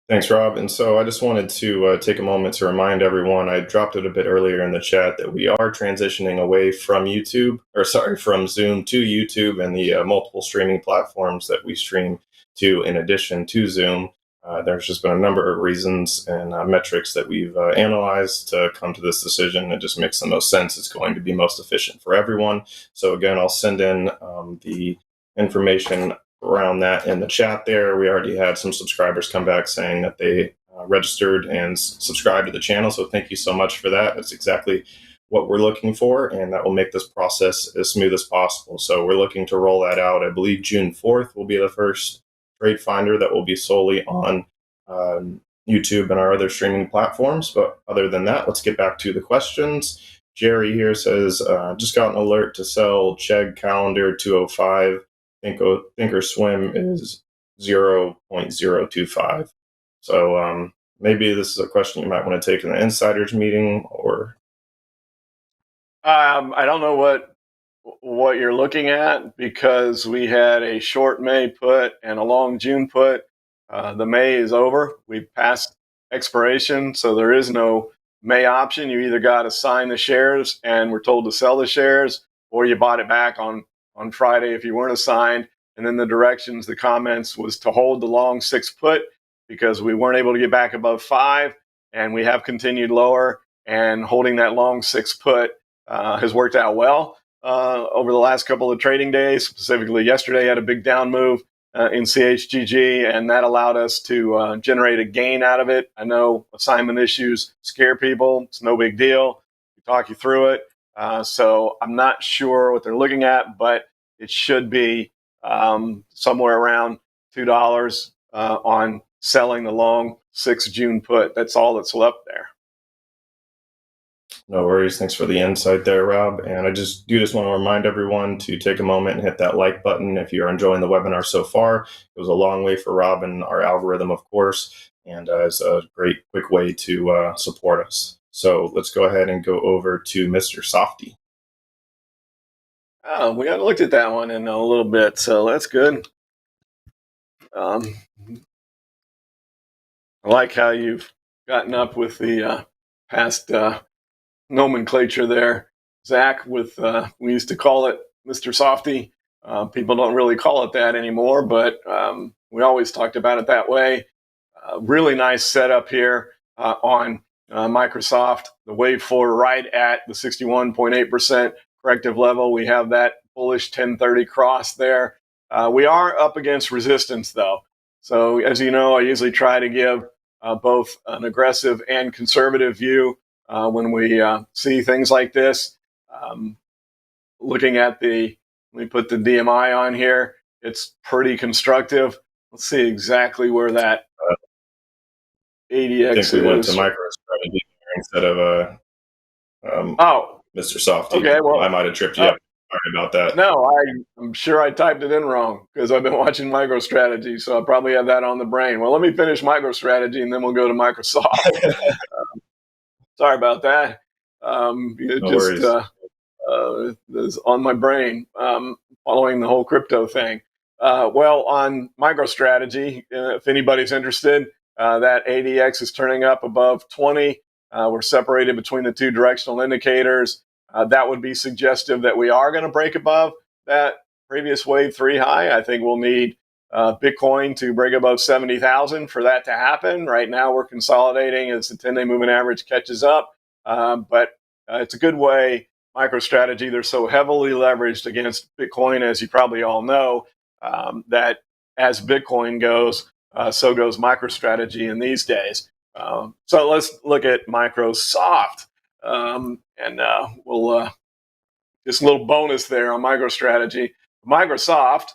Thanks, Rob. And so I just wanted to take a moment to remind everyone, I dropped it a bit earlier in the chat, that we are transitioning away from from Zoom to YouTube and the multiple streaming platforms that we stream to in addition to Zoom. There's just been a number of reasons and metrics that we've analyzed to come to this decision. It just makes the most sense. It's going to be most efficient for everyone. So again, I'll send in the information around that in the chat there. We already had some subscribers come back saying that they registered and subscribed to the channel. So thank you so much for that. That's exactly what we're looking for, and that will make this process as smooth as possible. So we're looking to roll that out. I believe June 4th will be the first TradeFinder that will be solely on YouTube and our other streaming platforms. But other than that, let's get back to the questions. Jerry here says, just got an alert to sell Chegg Calendar 205. Thinkorswim is 0.025. So maybe this is a question you might want to take in the insiders meeting, or I don't know what you're looking at, because we had a short May put and a long June put. The May is over. We passed expiration, so there is no May option. You either got to sign the shares and we're told to sell the shares, or you bought it back on Friday if you weren't assigned. And then the directions, the comments was to hold the long 6 put, because we weren't able to get back above 5, and we have continued lower, and holding that long 6 put has worked out well over the last couple of trading days. Specifically, yesterday had a big down move in CHGG, and that allowed us to generate a gain out of it. I know assignment issues scare people. It's no big deal. We talk you through it. So I'm not sure what they're looking at, but it should be somewhere around $2 on selling the long 6 June put. That's all that's left there. no worries. Thanks for the insight there, Rob. And I just want to remind everyone to take a moment and hit that like button if you're enjoying the webinar so far. It was a long way for Rob and our algorithm, of course, and it's a great, quick way to support us. So let's go ahead and go over to Mr. Softy. Oh, we haven't looked at that one in a little bit, so that's good. I like how you've gotten up with the past nomenclature there, Zach. With we used to call it Mr. Softy. People don't really call it that anymore, but we always talked about it that way. Really nice setup here on Microsoft. The wave forward right at the 61.8% corrective level. We have that bullish 1030 cross there. We are up against resistance, though. So as you know, I usually try to give both an aggressive and conservative view when we see things like this. Looking at let me put the DMI on here. It's pretty constructive. Let's see exactly where that ADX I think we went to MicroStrategy instead of Mr. Softy. Okay, well, I might have tripped you up. Sorry about that. No, I'm sure I typed it in wrong, because I've been watching MicroStrategy, so I probably have that on the brain. Well, let me finish MicroStrategy, and then we'll go to Microsoft. Sorry about that. It's on my brain following the whole crypto thing. Well, on MicroStrategy, if anybody's interested, that ADX is turning up above 20. We're separated between the two directional indicators. That would be suggestive that we are going to break above that previous wave 3 high. I think we'll need Bitcoin to break above 70,000 for that to happen. Right now, we're consolidating as the 10-day moving average catches up. But it's a good way. MicroStrategy, they're so heavily leveraged against Bitcoin, as you probably all know, that as Bitcoin goes, so goes MicroStrategy in these days. So let's look at Microsoft. And we'll just a little bonus there on MicroStrategy. Microsoft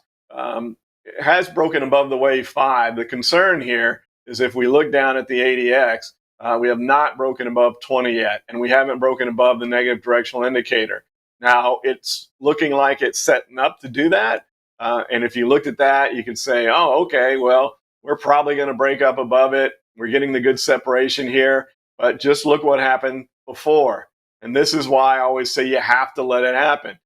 has broken above the wave 5. The concern here is if we look down at the ADX, we have not broken above 20 yet, and we haven't broken above the negative directional indicator. Now, it's looking like it's setting up to do that. And if you looked at that, you could say, oh, okay, well, we're probably going to break up above it. We're getting the good separation here. But just look what happened before. And this is why I always say you have to let it happen.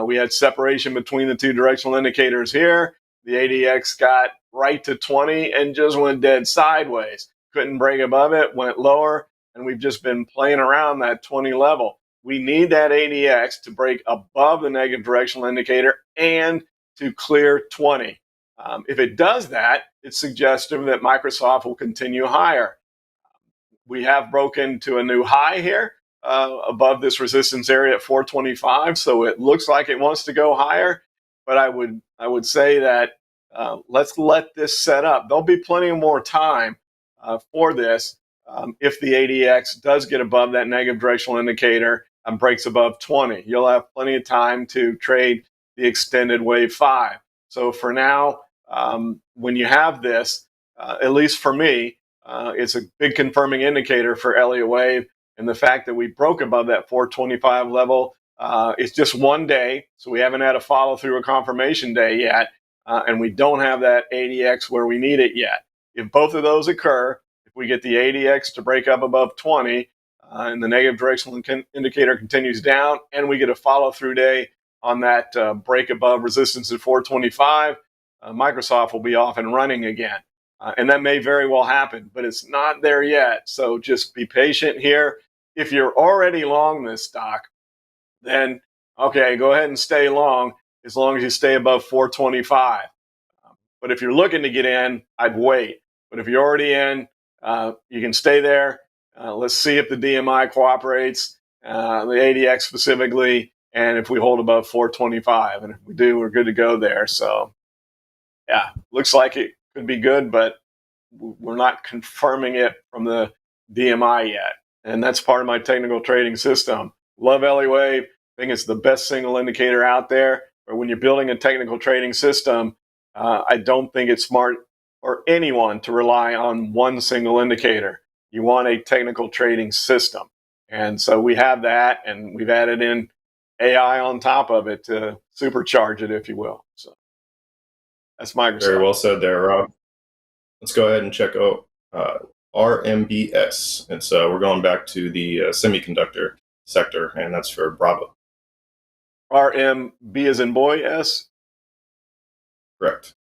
We had separation between the two directional indicators here. The ADX got right to 20 and just went dead sideways. Couldn't break above it, went lower, and we've just been playing around that 20 level. We need that ADX to break above the negative directional indicator and to clear 20. If it does that, it's suggestive that Microsoft will continue higher. We have broken to a new high here above this resistance area at 425, so it looks like it wants to go higher. But I would say that let's let this set up. There'll be plenty more time for this if the ADX does get above that negative directional indicator and breaks above 20. You'll have plenty of time to trade the extended wave 5. So for now, when you have this, at least for me, It's a big confirming indicator for Elliott Wave, and the fact that we broke above that 425 level. It's just one day, so we haven't had a follow through, a confirmation day yet, and we don't have that ADX where we need it yet. If both of those occur, if we get the ADX to break up above 20, and the negative directional indicator continues down, and we get a follow through day on that break above resistance at 425, Microsoft will be off and running again. And that may very well happen, but it's not there yet. So just be patient here. If you're already long this stock, then okay, go ahead and stay long as as you stay above 425. But if you're looking to get in, I'd wait. But if you're already in, you can stay there. Let's see if the DMI cooperates, the ADX specifically, and if we hold above 425. And if we do, we're good to go there. So, yeah, looks like it could be good, but we're not confirming it from the DMI yet. And that's part of my technical trading system. Love Elliott Wave. I think it's the best single indicator out there. But when you're building a technical trading system, I don't think it's smart for anyone to rely on one single indicator. You want a technical trading system. And so we have that, and we've added in AI on top of it to supercharge it, if you will. So that's Microsoft. Very well said there, Rob. Let's go ahead and check out RMBS. And so we're going back to the semiconductor sector, and that's for Bravo. RMB as in boy, S? Correct.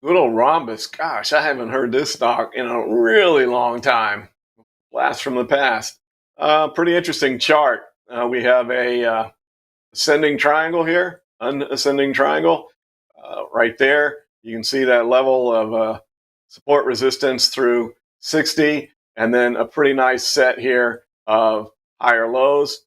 Good old Rhombus. Gosh, I haven't heard this stock in a really long time. Blast from the past. Pretty interesting chart. We have a ascending triangle here, unascending triangle. Right there, you can see that level of support resistance through 60, and then a pretty nice set here of higher lows.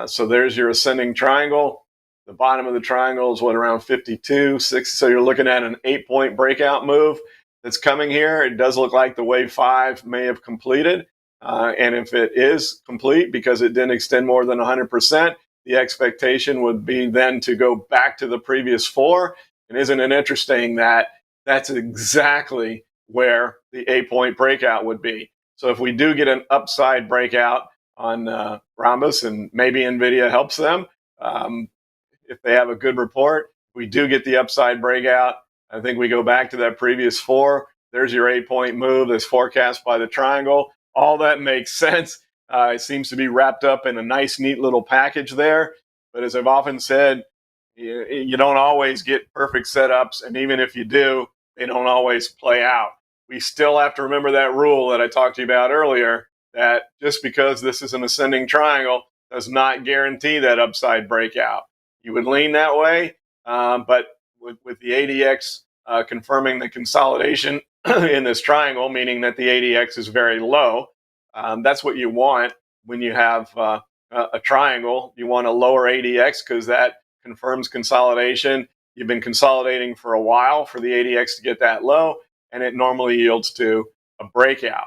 So there's your ascending triangle. The bottom of the triangle is around 52, 6. So you're looking at an 8-point breakout move that's coming here. It does look like the wave 5 may have completed. And if it is complete because it didn't extend more than 100%, the expectation would be then to go back to the previous 4. And isn't it interesting that that's exactly where the 8-point breakout would be? So if we do get an upside breakout on Rhombus, and maybe Nvidia helps them, if they have a good report, we do get the upside breakout. I think we go back to that previous 4. There's your 8-point move that's forecast by the triangle. All that makes sense. It seems to be wrapped up in a nice, neat little package there. But as I've often said, you don't always get perfect setups. And even if you do, they don't always play out. We still have to remember that rule that I talked to you about earlier, that just because this is an ascending triangle does not guarantee that upside breakout. You would lean that way, but with the ADX confirming the consolidation in this triangle, meaning that the ADX is very low, that's what you want when you have a triangle. You want a lower ADX because that confirms consolidation. You've been consolidating for a while for the ADX to get that low, and it normally yields to a breakout.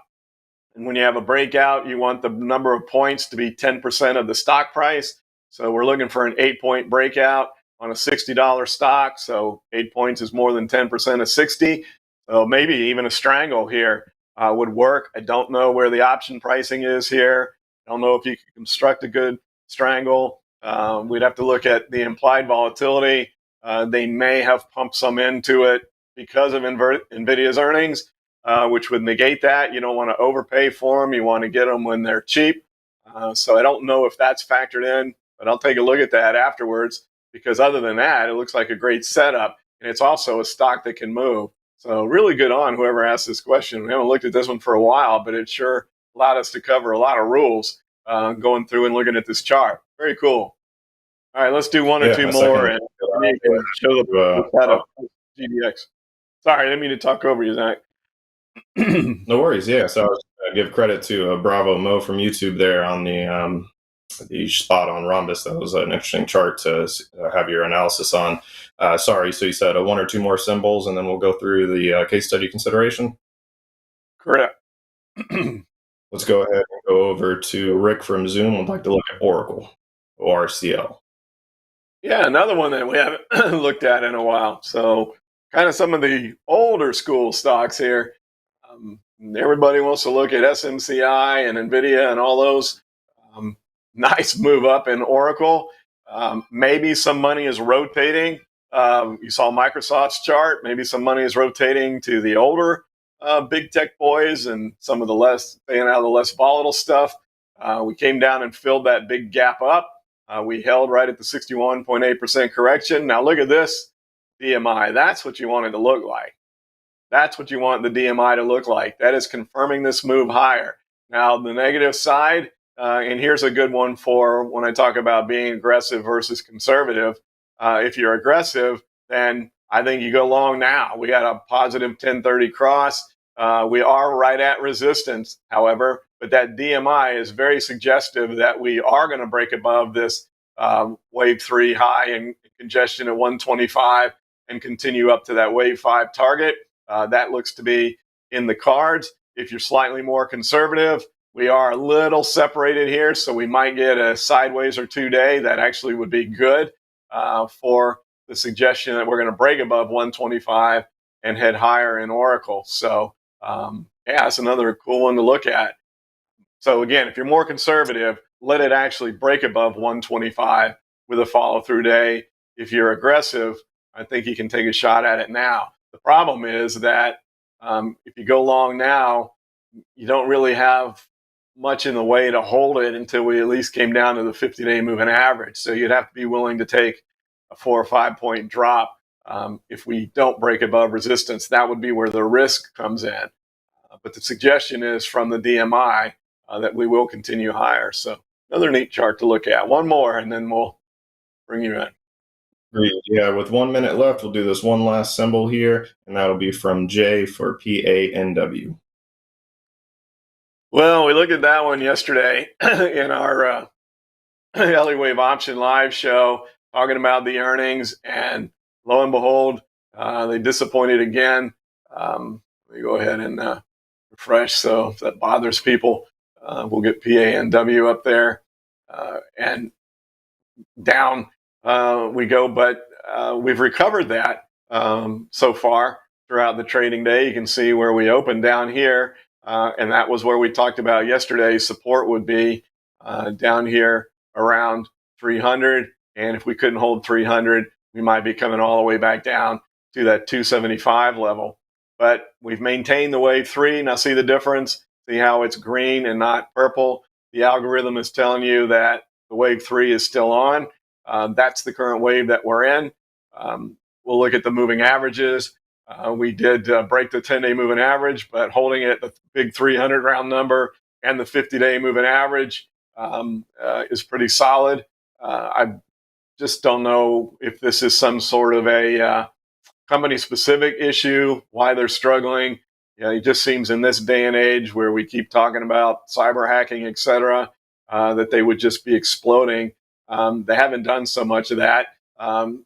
And when you have a breakout, you want the number of points to be 10% of the stock price. So we're looking for an 8-point breakout on a $60 stock. So 8 points is more than 10% of 60. So maybe even a strangle here would work. I don't know where the option pricing is here. I don't know if you can construct a good strangle. We'd have to look at the implied volatility. They may have pumped some into it because of Nvidia's earnings, which would negate that. You don't want to overpay for them. You want to get them when they're cheap. So I don't know if that's factored in, but I'll take a look at that afterwards, because other than that, it looks like a great setup. And it's also a stock that can move. So really good on whoever asked this question. We haven't looked at this one for a while, but it sure allowed us to cover a lot of rules going through and looking at this chart. Very cool. All right, let's do one or two more and show the setup. GDX. Sorry, I didn't mean to talk over you, Zach. No worries. Yeah, so I was give credit to Bravo Mo from YouTube there on the spot on Rhombus. That was an interesting chart to have your analysis on. Sorry, so you said one or two more symbols, and then we'll go through the case study consideration? Correct. Let's go ahead and go over to Rick from Zoom. I'd like to look at Oracle, ORCL. Yeah, another one that we haven't looked at in a while. So kind of some of the older school stocks here. Everybody wants to look at SMCI and Nvidia and all those. Nice move up in Oracle. Maybe some money is rotating. You saw Microsoft's chart. Maybe some money is rotating to the older big tech boys and some of the less, staying out of the less volatile stuff. We came down and filled that big gap up. We held right at the 61.8% correction. Now look at this DMI. That's what you want it to look like. That's what you want the DMI to look like. That is confirming this move higher. Now the negative side, and here's a good one for when I talk about being aggressive versus conservative. If you're aggressive, then I think you go long now. We got a positive 1030 cross. We are right at resistance, however, but that DMI is very suggestive that we are going to break above this wave 3 high in congestion at 125 and continue up to that wave 5 target. That looks to be in the cards. If you're slightly more conservative, we are a little separated here, so we might get a sideways or 2 day. That actually would be good for the suggestion that we're going to break above 125 and head higher in Oracle. So yeah, it's another cool one to look at. So again, if you're more conservative, let it actually break above 125 with a follow-through day. If you're aggressive, I think you can take a shot at it now. The problem is that if you go long now, you don't really have much in the way to hold it until we at least came down to the 50-day moving average. So you'd have to be willing to take a 4 or 5 point drop if we don't break above resistance. That would be where the risk comes in. But the suggestion is from the DMI that we will continue higher. So another neat chart to look at. One more, and then we'll bring you in. Yeah, with 1 minute left, we'll do this one last symbol here, and that'll be from J for PANW. Well, we looked at that one yesterday in our Elliott Wave Option Live show, talking about the earnings, and lo and behold, they disappointed again. Let me go ahead and refresh, so if that bothers people, we'll get PANW up there, and down we go, but we've recovered that so far throughout the trading day. You can see where we opened down here, and that was where we talked about yesterday. Support would be down here around 300, and if we couldn't hold 300, we might be coming all the way back down to that 275 level. But we've maintained the wave 3. Now see the difference? See how it's green and not purple? The algorithm is telling you that the wave 3 is still on. That's the current wave that we're in. We'll look at the moving averages. We did break the 10-day moving average, but holding it at the big 300 round number and the 50-day moving average is pretty solid. I just don't know if this is some sort of a company-specific issue, why they're struggling. It just seems in this day and age where we keep talking about cyber hacking, et cetera, that they would just be exploding. They haven't done so much of that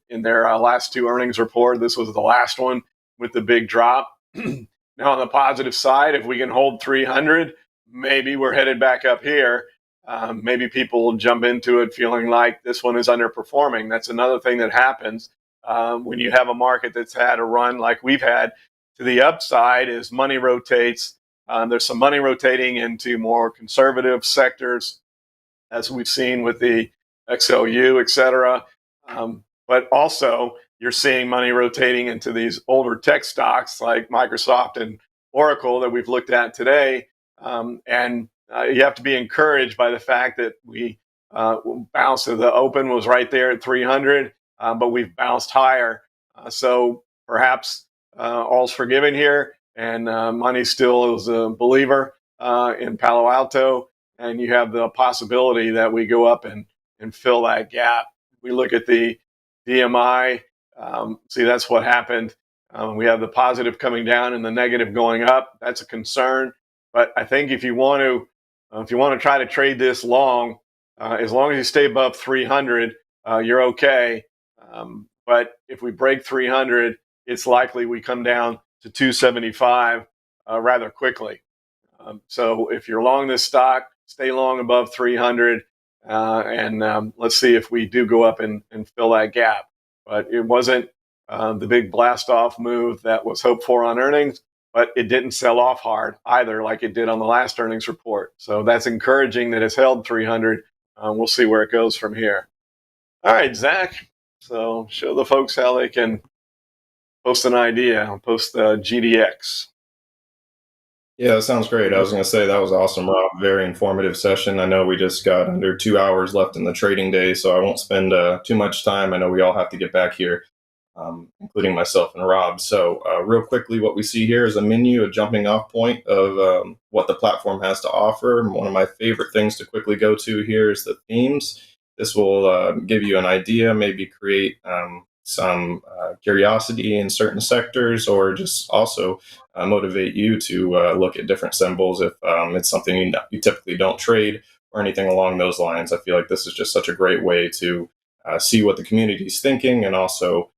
in their last 2 earnings report. This was the last one with the big drop. Now, on the positive side, if we can hold 300, maybe we're headed back up here. Maybe people will jump into it feeling like this one is underperforming. That's another thing that happens when you have a market that's had a run like we've had to the upside, is money rotates. There's some money rotating into more conservative sectors, as we've seen with the XLU, et cetera. But also, you're seeing money rotating into these older tech stocks like Microsoft and Oracle that we've looked at today. And you have to be encouraged by the fact that we bounced. The open was right there at 300, but we've bounced higher. So perhaps all's forgiven here, and money still is a believer in Palo Alto, and you have the possibility that we go up and fill that gap. We look at the DMI, see that's what happened. We have the positive coming down and the negative going up. That's a concern. But I think if you want to try to trade this long, as long as you stay above 300, you're okay. But if we break 300, it's likely we come down to 275 rather quickly. So if you're long this stock, stay long above 300, and let's see if we do go up and fill that gap. But it wasn't the big blast off move that was hoped for on earnings, but it didn't sell off hard either like it did on the last earnings report. So that's encouraging that it's held 300. We'll see where it goes from here. All right, Zach. So show the folks how they can post an idea. I'll post GDX. Yeah, that sounds great. I was going to say that was awesome, Rob. Very informative session. I know we just got under 2 hours left in the trading day, so I won't spend too much time. I know we all have to get back here, including myself and Rob. So real quickly, what we see here is a menu, a jumping off point of what the platform has to offer. And one of my favorite things to quickly go to here is the themes. This will give you an idea, maybe create some curiosity in certain sectors, or just also motivate you to look at different symbols if it's something you typically don't trade or anything along those lines. I feel like this is just such a great way to see what the community is thinking and also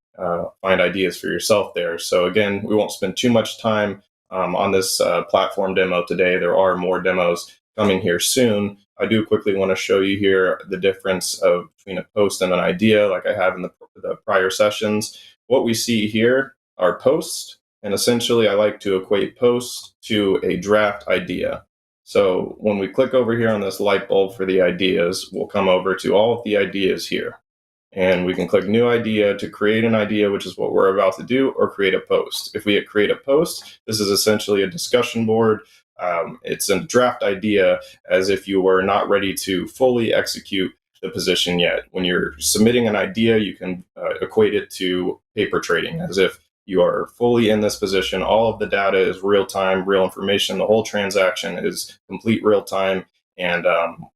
find ideas for yourself there. So again, we won't spend too much time on this platform demo today. There are more demos coming here soon. I do quickly want to show you here the difference between a post and an idea, like I have in the prior sessions. What we see here are posts, and essentially I like to equate posts to a draft idea. So when we click over here on this light bulb for the ideas, we'll come over to all of the ideas here. And we can click new idea to create an idea, which is what we're about to do, or create a post. If we hit create a post, this is essentially a discussion board. It's a draft idea, as if you were not ready to fully execute the position yet. When you're submitting an idea, you can equate it to paper trading, as if you are fully in this position. All of the data is real time, real information. The whole transaction is complete real time, and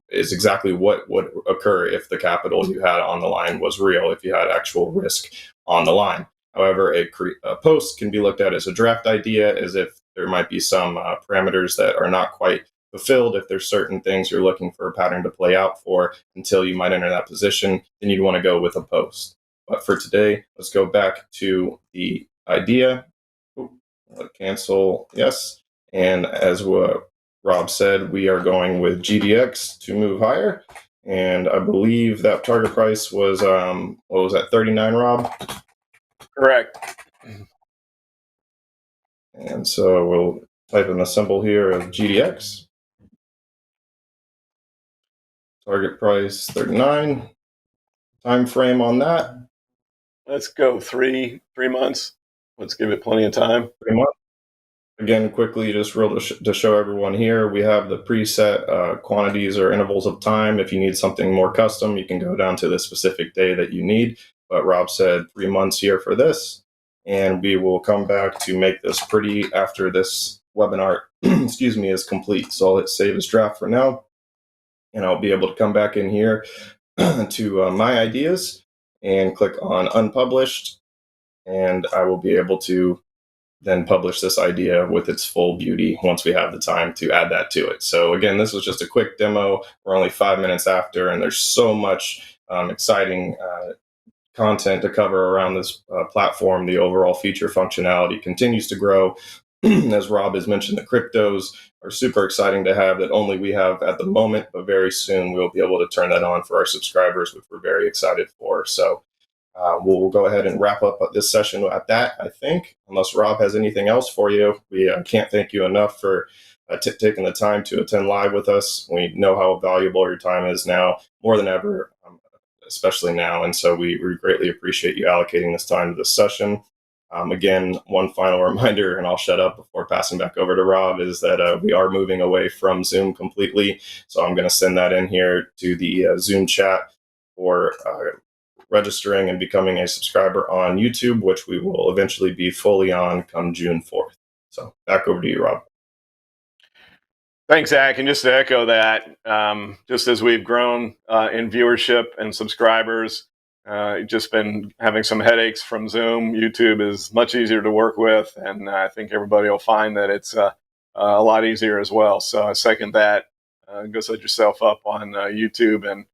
is exactly what would occur if the capital you had on the line was real, if you had actual risk on the line. However, a post can be looked at as a draft idea, as if there might be some parameters that are not quite fulfilled. If there's certain things you're looking for a pattern to play out for until you might enter that position, then you'd want to go with a post. But for today, let's go back to the idea. Cancel, yes. And as what Rob said, we are going with GDX to move higher. And I believe that target price was, what was that, 39, Rob? Correct. And so we'll type in the symbol here of GDX. Target price 39. Time frame on that. Let's go three months. Let's give it plenty of time. 3 months. Again, quickly, just real to show everyone here, we have the preset quantities or intervals of time. If you need something more custom, you can go down to the specific day that you need. But Rob said 3 months here for this. And we will come back to make this pretty after this webinar excuse me, is complete. So I'll hit save as draft for now. And I'll be able to come back in here to my ideas and click on unpublished. And I will be able to then publish this idea with its full beauty once we have the time to add that to it. So again, this was just a quick demo. We're only 5 minutes after, and there's so much exciting content to cover around this platform. The overall feature functionality continues to grow. As Rob has mentioned, the cryptos are super exciting to have that only we have at the moment, but very soon we'll be able to turn that on for our subscribers, which we're very excited for. So we'll go ahead and wrap up this session at that, I think, unless Rob has anything else for you. We can't thank you enough for taking the time to attend live with us. We know how valuable your time is now, more than ever, especially now. And so we greatly appreciate you allocating this time to this session. Again, one final reminder, and I'll shut up before passing back over to Rob, is that we are moving away from Zoom completely. So I'm going to send that in here to the Zoom chat for registering and becoming a subscriber on YouTube, which we will eventually be fully on come June 4th. So back over to you, Rob. Thanks, Zach. And just to echo that, just as we've grown in viewership and subscribers, just been having some headaches from Zoom. YouTube is much easier to work with, and I think everybody will find that it's a lot easier as well. So I second that. Go set yourself up on YouTube and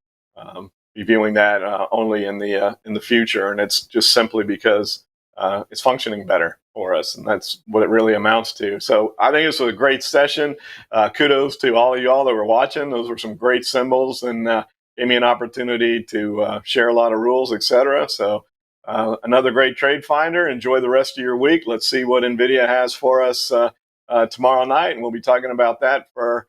be viewing that only in the future, and it's just simply because it's functioning better for us, and that's what it really amounts to. So I think this was a great session. Kudos to all of y'all that were watching. Those were some great symbols, and gave me an opportunity to share a lot of rules, etc. So Another great trade finder. Enjoy the rest of your week. Let's see what Nvidia has for us tomorrow night, and we'll be talking about that for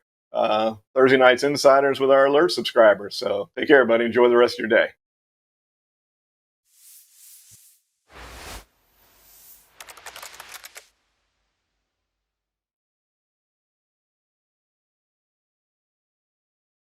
Thursday night's insiders with our alert subscribers. So take care, everybody. Enjoy the rest of your day.